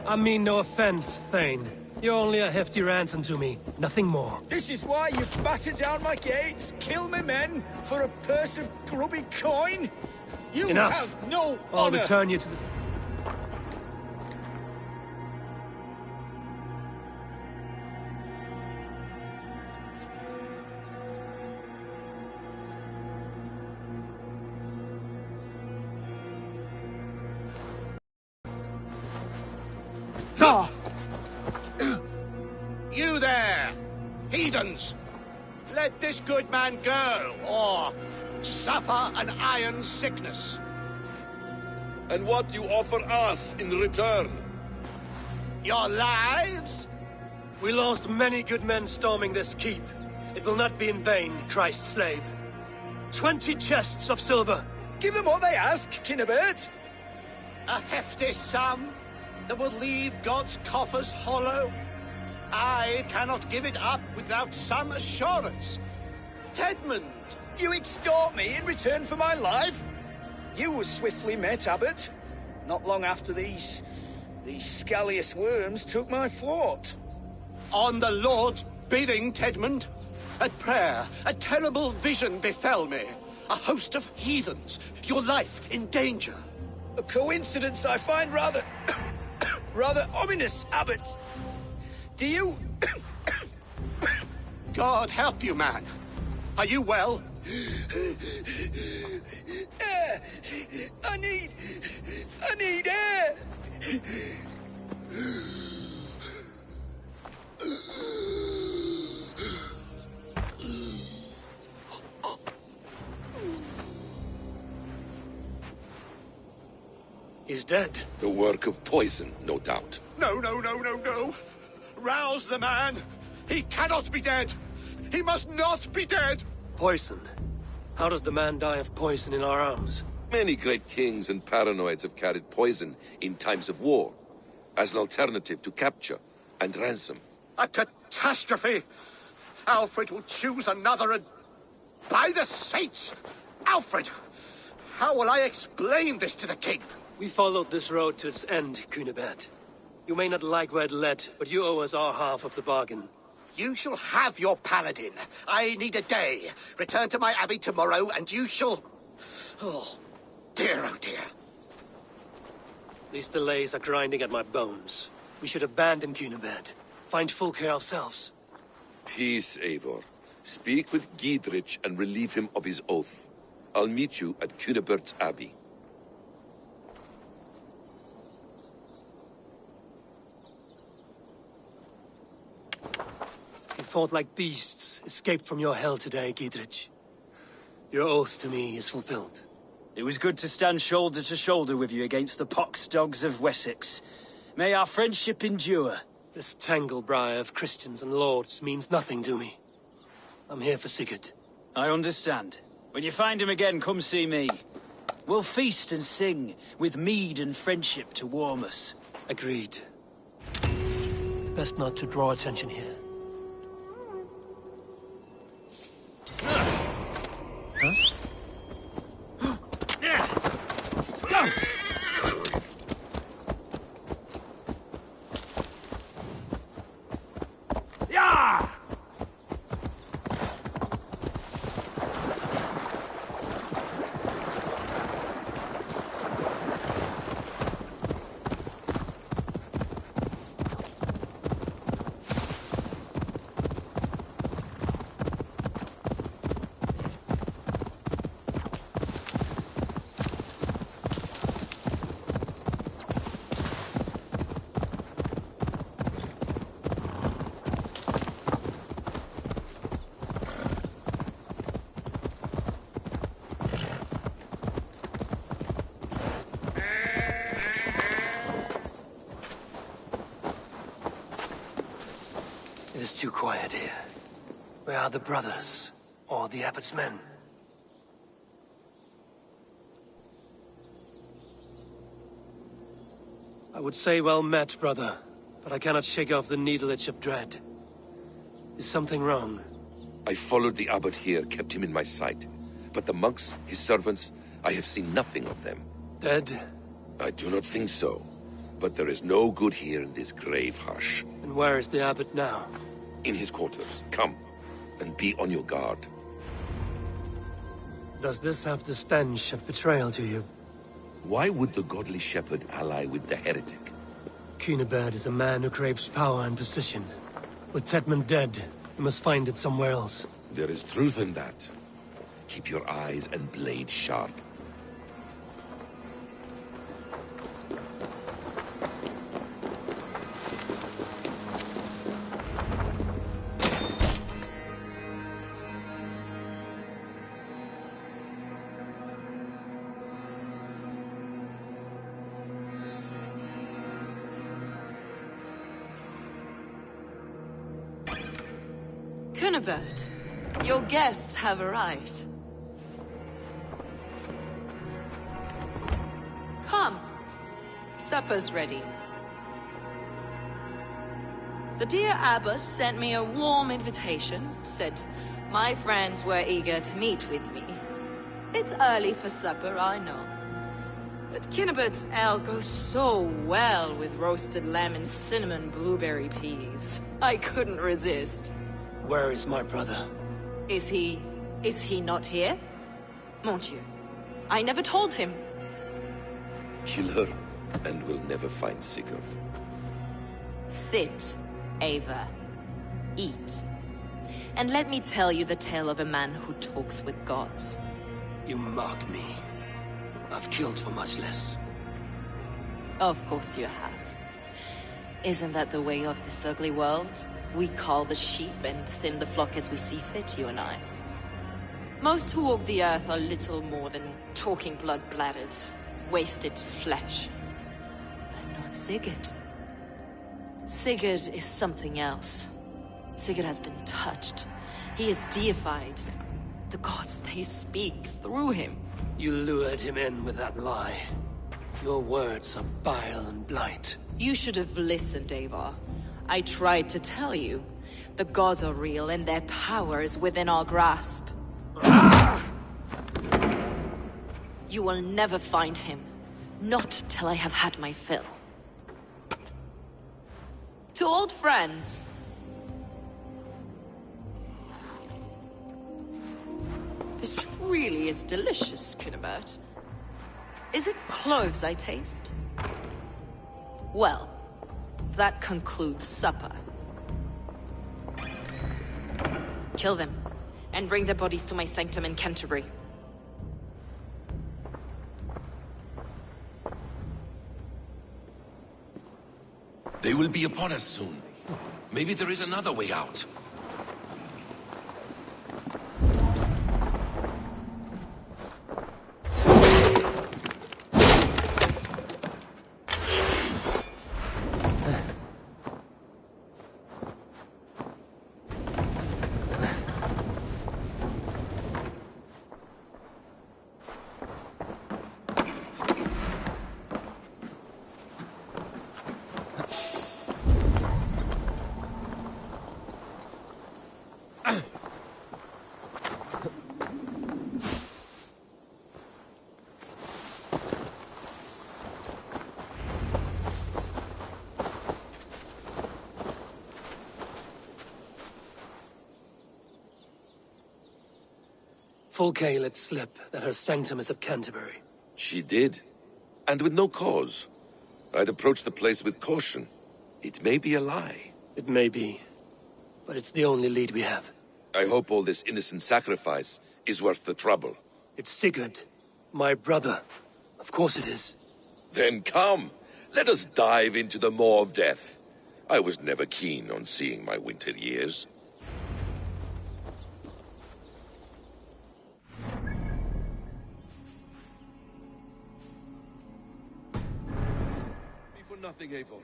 I mean no offense, Thane. You're only a hefty ransom to me, nothing more. This is why you batter down my gates, kill my men, for a purse of grubby coin? You Enough. have no I'll honor! return you to the... You there, heathens! Let this good man go, or suffer an iron sickness. And what you offer us in return? Your lives? We lost many good men storming this keep. It will not be in vain, Christ's slave. 20 chests of silver. Give them what they ask, Kinnebert. A hefty sum that will leave God's coffers hollow. I cannot give it up without some assurance. Tedmund! You extort me in return for my life? You were swiftly met, Abbot. Not long after these scallious worms took my fort. On the Lord's bidding, Tedmund. At prayer, a terrible vision befell me. A host of heathens, your life in danger. A coincidence I find rather... rather ominous, Abbot. Do you... God help you, man. Are you well? Air! I need air! He's dead. The work of poison, no doubt. No. Rouse the man. He cannot be dead. He must not be dead. Poison. How does the man die of poison in our arms? Many great kings and paranoids have carried poison in times of war, as an alternative to capture and ransom. A catastrophe. Alfred will choose another and... By the saints! Alfred! How will I explain this to the king? We followed this road to its end, Cunibert. You may not like where it led, but you owe us our half of the bargain. You shall have your paladin. I need a day. Return to my abbey tomorrow, and you shall... Oh dear. These delays are grinding at my bones. We should abandon Cunibert. Find Fulke ourselves. Peace, Eivor. Speak with Giedrich and relieve him of his oath. I'll meet you at Cunibert's Abbey. You fought like beasts, escaped from your hell today, Giedrich. Your oath to me is fulfilled. It was good to stand shoulder to shoulder with you against the pox dogs of Wessex. May our friendship endure. This tangle-briar of Christians and lords means nothing to me. I'm here for Sigurd. I understand. When you find him again, come see me. We'll feast and sing, with mead and friendship to warm us. Agreed. Best not to draw attention here. Huh? too quiet here. Where are the brothers? Or the abbot's men? I would say well met, brother, but I cannot shake off the needle itch of dread. Is something wrong? I followed the abbot here, kept him in my sight. But the monks, his servants, I have seen nothing of them. Dead? I do not think so. But there is no good here in this grave hush. And where is the abbot now? In his quarters. Come, and be on your guard. Does this have the stench of betrayal to you? Why would the godly shepherd ally with the heretic? Cunibert is a man who craves power and position. With Tedman dead, he must find it somewhere else. There is truth in that. Keep your eyes and blade sharp. Cunibert, your guests have arrived. Come. Supper's ready. The dear abbot sent me a warm invitation, said my friends were eager to meet with me. It's early for supper, I know. But Cunibert's ale goes so well with roasted lamb and cinnamon blueberry peas. I couldn't resist. Where is my brother? Is he not here? Mon Dieu, I never told him. Kill her, and we'll never find Sigurd. Sit, Ava. Eat. And let me tell you the tale of a man who talks with gods. You mock me. I've killed for much less. Of course you have. Isn't that the way of this ugly world? We cull the sheep and thin the flock as we see fit, you and I. Most who walk the earth are little more than talking blood bladders, wasted flesh. But not Sigurd. Sigurd is something else. Sigurd has been touched. He is deified. The gods, they speak through him. You lured him in with that lie. Your words are bile and blight. You should have listened, Ava. I tried to tell you. The gods are real and their power is within our grasp. You will never find him. Not till I have had my fill. To old friends. This really is delicious, Cunibert. Is it cloves I taste? Well, that concludes supper. Kill them, and bring their bodies to my sanctum in Canterbury. They will be upon us soon. Maybe there is another way out. Fulke let slip that her sanctum is at Canterbury. She did. And with no cause. I'd approach the place with caution. It may be a lie. It may be. But it's the only lead we have. I hope all this innocent sacrifice is worth the trouble. It's Sigurd. My brother. Of course it is. Then come. Let us dive into the maw of death. I was never keen on seeing my winter years. Nothing, Eivor.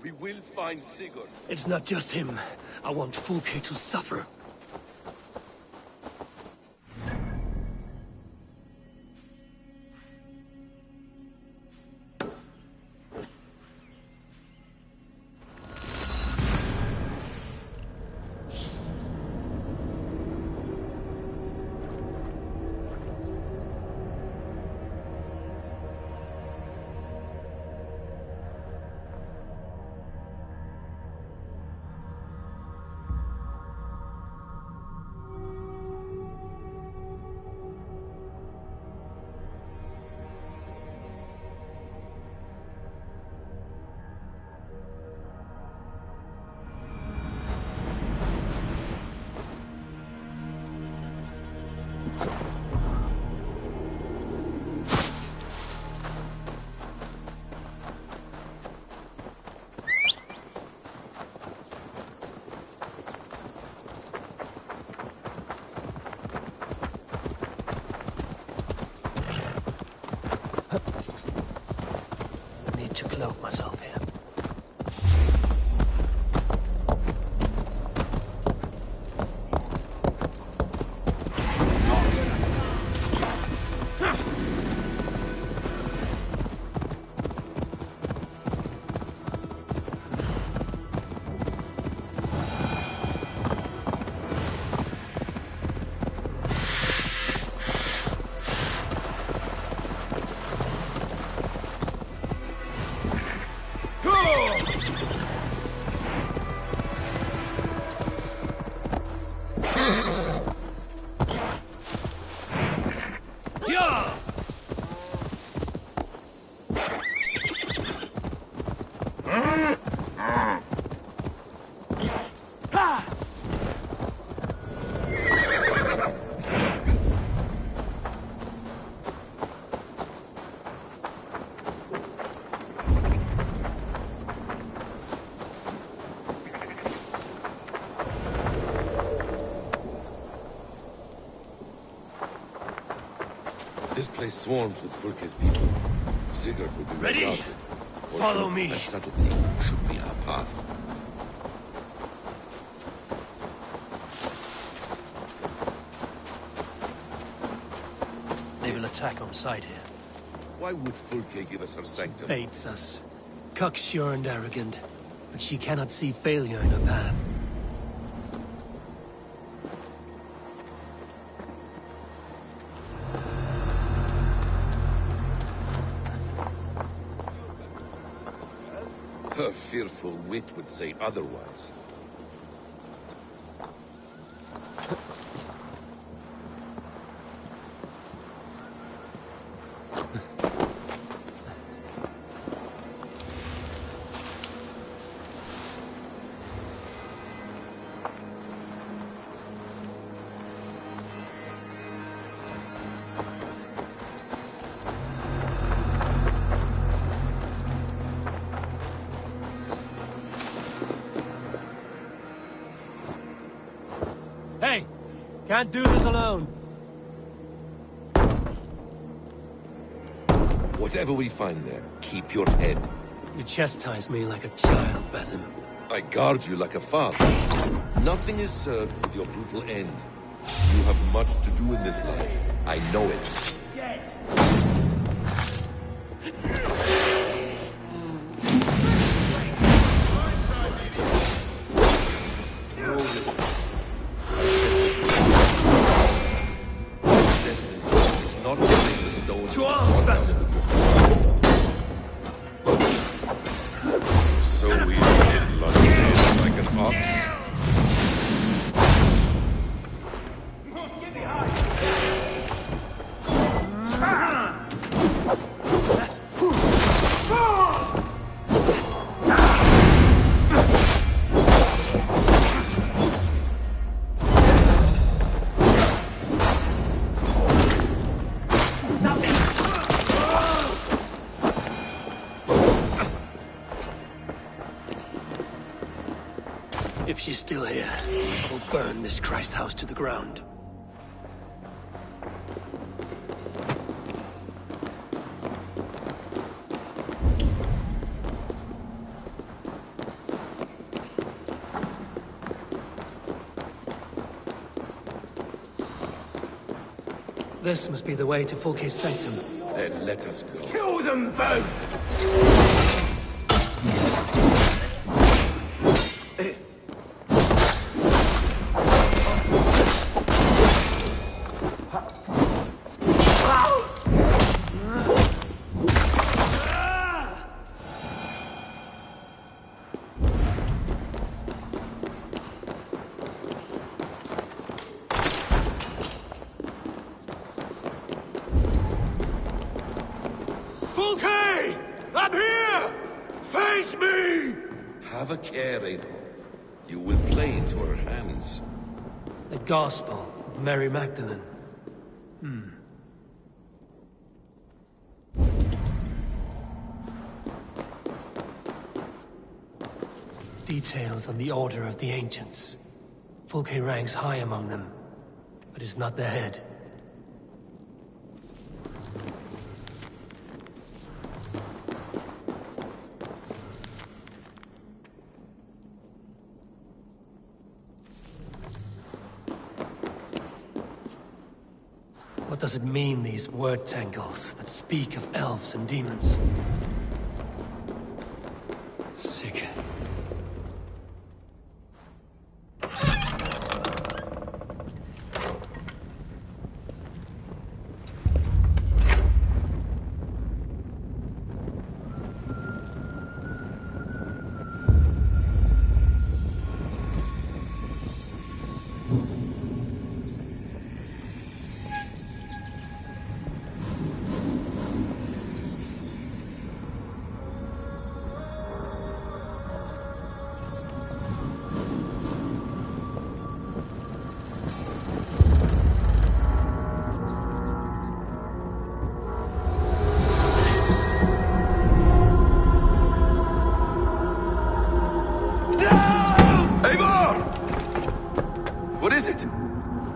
We will find Sigurd. It's not just him. I want Fulke to suffer. Cloak myself here. This place swarms with Fulke's people. Sigurd will be ready. Routed. Follow me. Their subtlety should be our path. They will attack on sight here. Why would Fulke give us her sanctum? Baits us. Cocksure and arrogant, but she cannot see failure in her path. Her fearful wit would say otherwise. Hey! Can't do this alone. Whatever we find there, keep your head. You chastise me like a child, Basim. I guard you like a father. Nothing is served with your brutal end. You have much to do in this life. I know it. To arms, Basim! So easy to lunge in like an ox. If she's still here, I will burn this Christ house to the ground. This must be the way to Fulke's sanctum. Then let us go. Kill them both! Fulke! I'm here! Face me! Have a care, Eivor. You will play into her hands. The Gospel of Mary Magdalene. Details on the Order of the Ancients. Fulke ranks high among them, but is not their head. What does it mean, these word tangles that speak of elves and demons? Sick.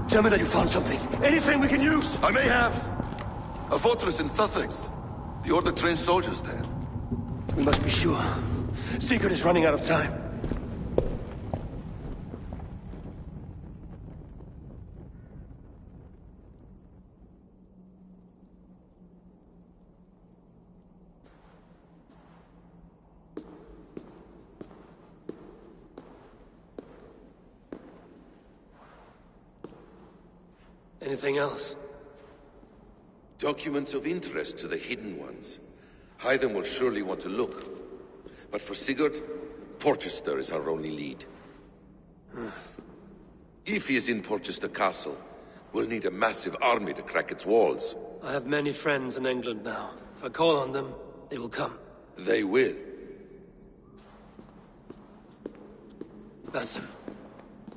Tell me that you found something. Anything we can use. I may have. A fortress in Sussex. The Order trained soldiers there. We must be sure. Sigurd is running out of time. Anything else? Documents of interest to the Hidden Ones. Hythen will surely want to look. But for Sigurd, Porchester is our only lead. If he is in Porchester Castle, we'll need a massive army to crack its walls. I have many friends in England now. If I call on them, they will come. They will. Basim.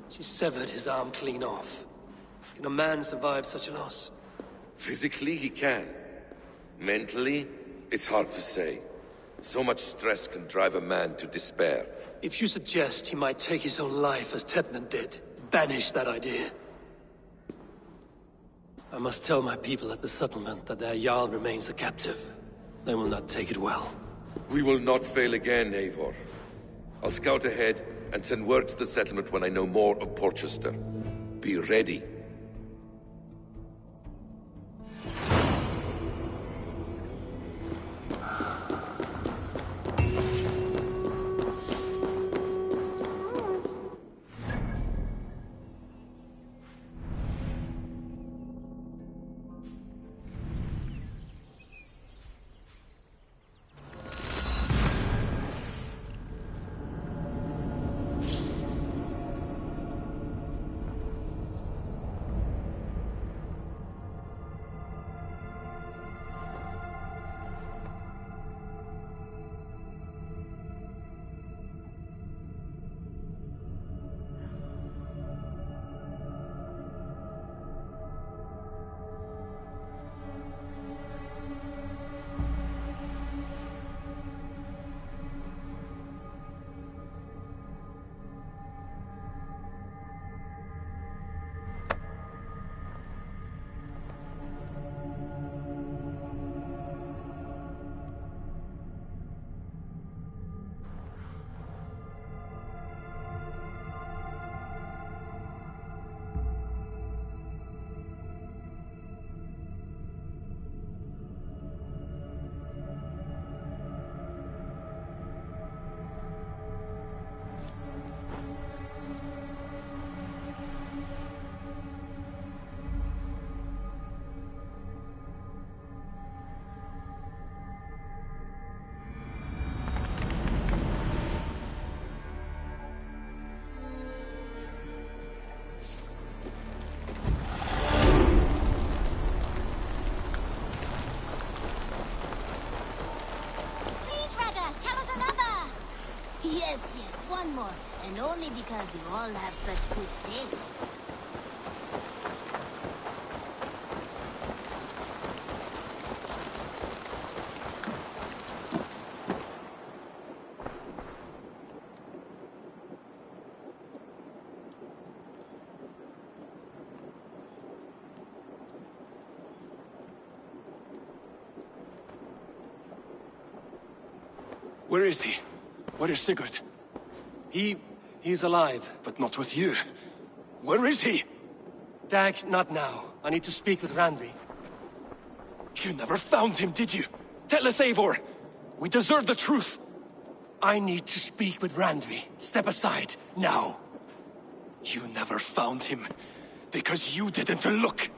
She severed his arm clean off. Can a man survive such a loss? Physically, he can. Mentally, it's hard to say. So much stress can drive a man to despair. If you suggest he might take his own life as Tedman did, banish that idea. I must tell my people at the settlement that their Jarl remains a captive. They will not take it well. We will not fail again, Eivor. I'll scout ahead and send word to the settlement when I know more of Porchester. Be ready. Yes, yes, one more. And only because you all have such good taste. Where is he? Where is Sigurd? He's alive. But not with you. Where is he? Dag, not now. I need to speak with Randvi. You never found him, did you? Tell us, Eivor. We deserve the truth. I need to speak with Randvi. Step aside, now. You never found him, because you didn't look.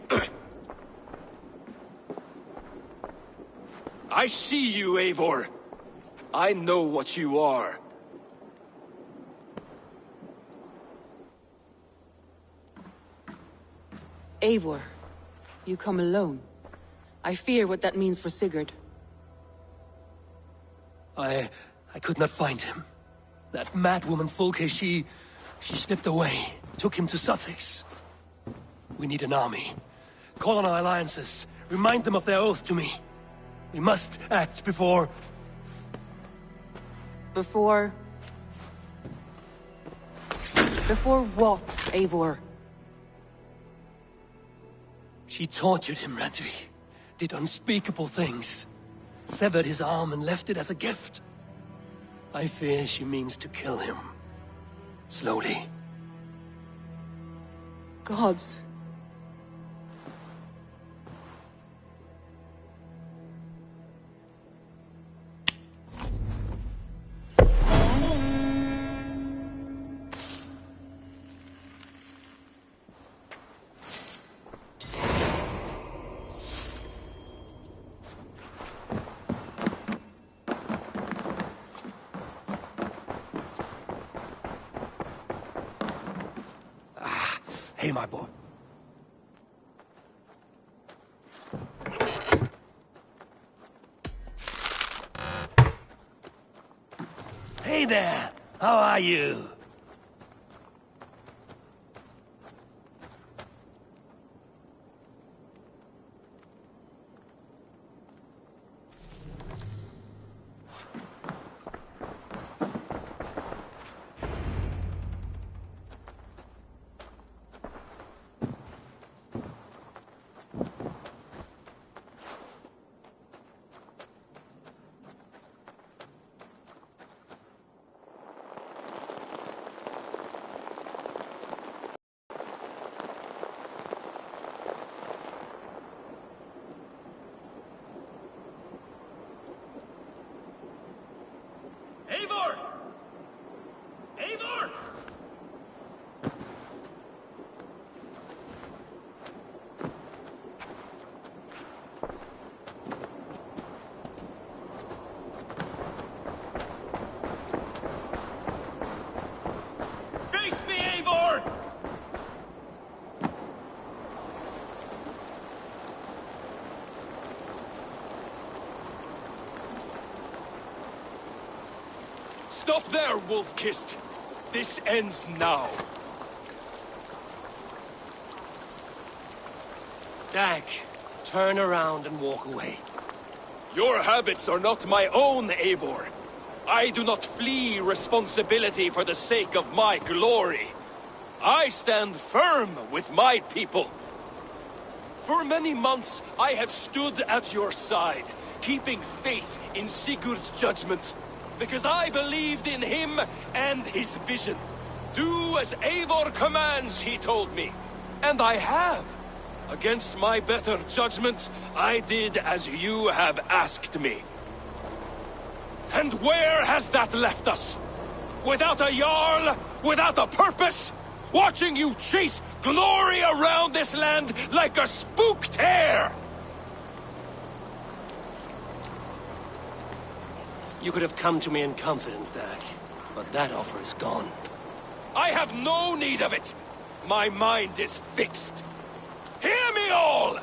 I see you, Eivor. I know what you are. Eivor, you come alone. I fear what that means for Sigurd. I could not find him. That madwoman Folke, she slipped away. Took him to Sussex. We need an army. Call on our alliances. Remind them of their oath to me. We must act before... Before what, Eivor? She tortured him, Randvi. Did unspeakable things. Severed his arm and left it as a gift. I fear she means to kill him. Slowly. Gods. Hey, my boy. Hey there! How are you? Eivor! Eivor! Face me, Eivor! Stop there, wolf-kissed! This ends now. Dag, turn around and walk away. Your habits are not my own, Eivor. I do not flee responsibility for the sake of my glory. I stand firm with my people. For many months, I have stood at your side, keeping faith in Sigurd's judgment. Because I believed in him and his vision. Do as Eivor commands, he told me. And I have. Against my better judgment, I did as you have asked me. And where has that left us? Without a Jarl? Without a purpose? Watching you chase glory around this land like a spooked hare! You could have come to me in confidence, Dag, but that offer is gone. I have no need of it! My mind is fixed. Hear me all!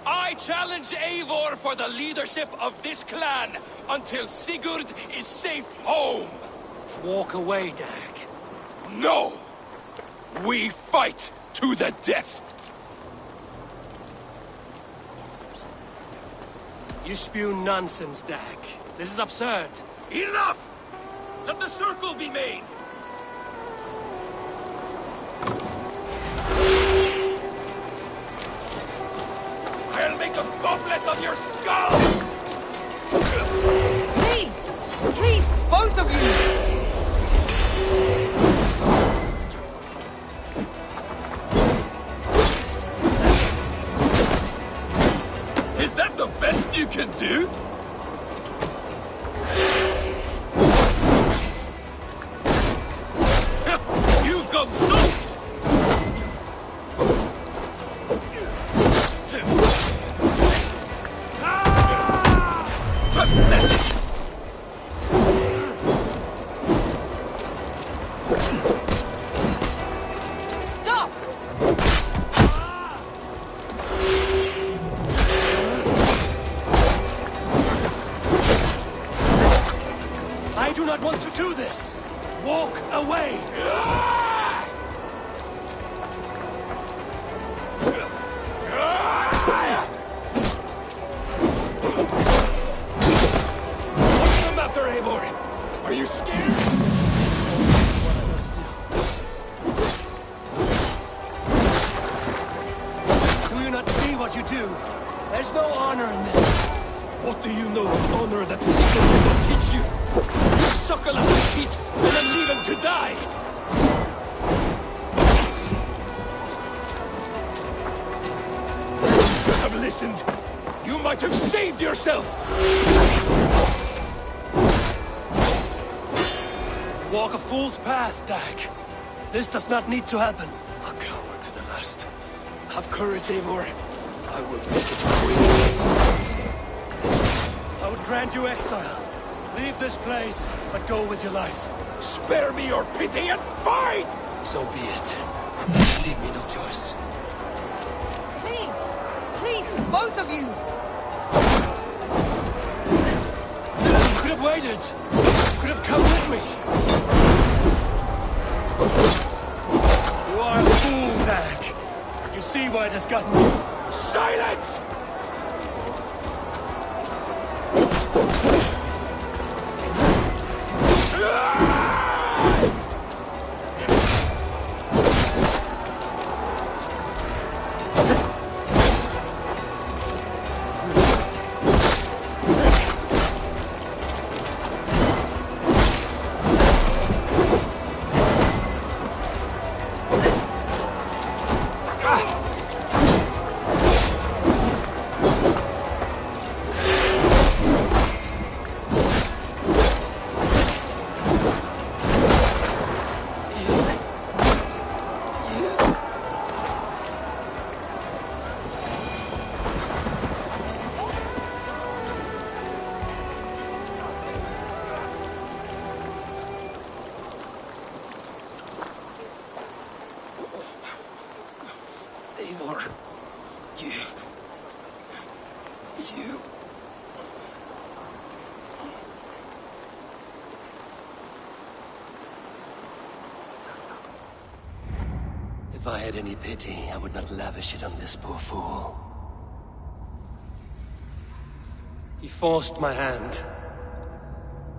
I challenge Eivor for the leadership of this clan until Sigurd is safe home. Walk away, Dag. No! We fight to the death! You spew nonsense, Dag. This is absurd. Enough! Let the circle be made! I'll make a goblet of your skull! Please! Please, both of you! Is that the best you can do? You've gone soft! Stop! I do not want to do this! Walk away! What's the matter, Eivor? Are you scared? Do you not see what you do? There's no honor in this. What do you know of honor that Sigurd did not teach you? You suckle at his feet and then leave him to die! You should have listened! You might have saved yourself! Walk a fool's path, Dag. This does not need to happen. A coward to the last. Have courage, Eivor. I will make it quick. I would grant you exile. Leave this place, but go with your life. Spare me your pity and fight! So be it. Leave me no choice. Please! Please, both of you! You could have waited. You could have come with me. You are a fool, Dag. You see why it has gotten you. Silence! Eivor, you... If I had any pity, I would not lavish it on this poor fool. He forced my hand.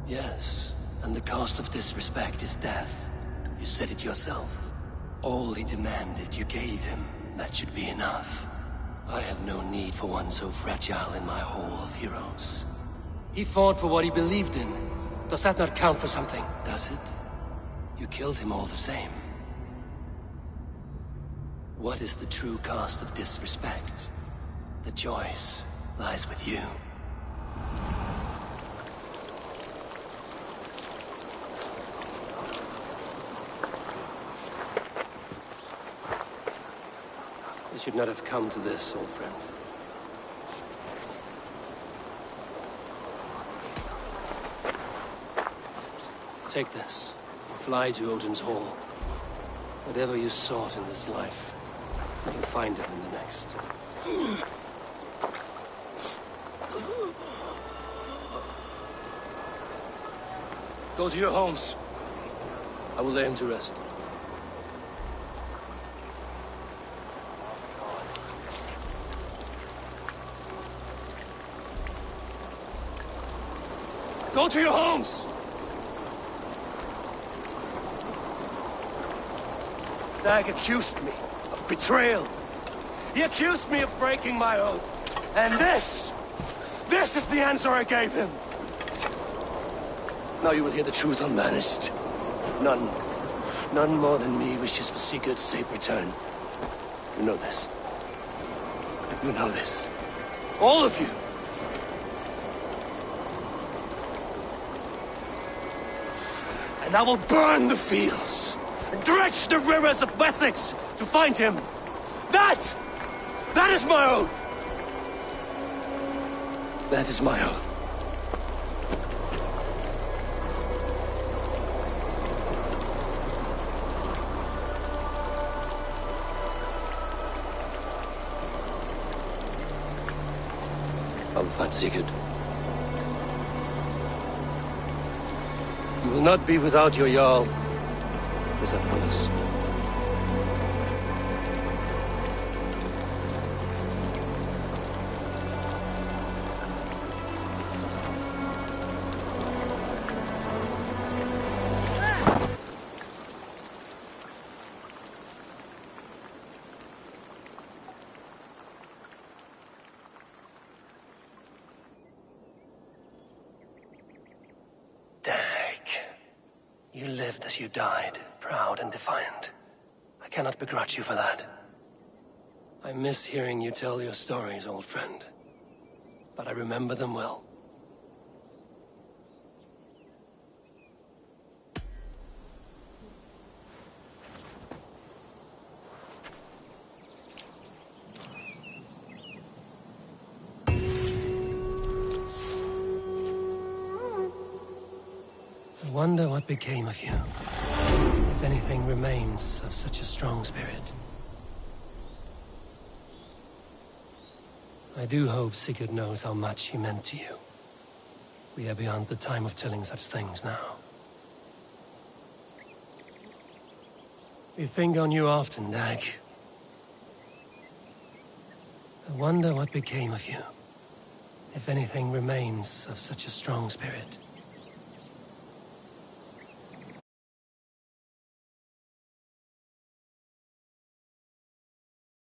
Yes, and the cost of disrespect is death. You said it yourself. All he demanded, you gave him. That should be enough. I have no need for one so fragile in my hall of heroes. He fought for what he believed in. Does that not count for something? Does it? You killed him all the same. What is the true cost of disrespect? The choice lies with you. It should not have come to this, old friend. Take this. Fly to Odin's Hall. Whatever you sought in this life, you can find it in the next. Go to your homes. I will lay him to rest. Go to your homes! Dag accused me of betrayal. He accused me of breaking my oath. And this is the answer I gave him. Now you will hear the truth unmanaged. None more than me wishes for Sigurd's safe return. You know this. You know this. All of you. And I will burn the fields, and dredge the rivers of Wessex to find him. That is my oath. That is my oath. I will find Sigurd. You will not be without your Jarl, as I promise. You lived as you died, proud and defiant. I cannot begrudge you for that. I miss hearing you tell your stories, old friend. But I remember them well. I wonder what became of you. If anything remains of such a strong spirit. I do hope Sigurd knows how much he meant to you. We are beyond the time of telling such things now. We think on you often, Dag. I wonder what became of you. If anything remains of such a strong spirit.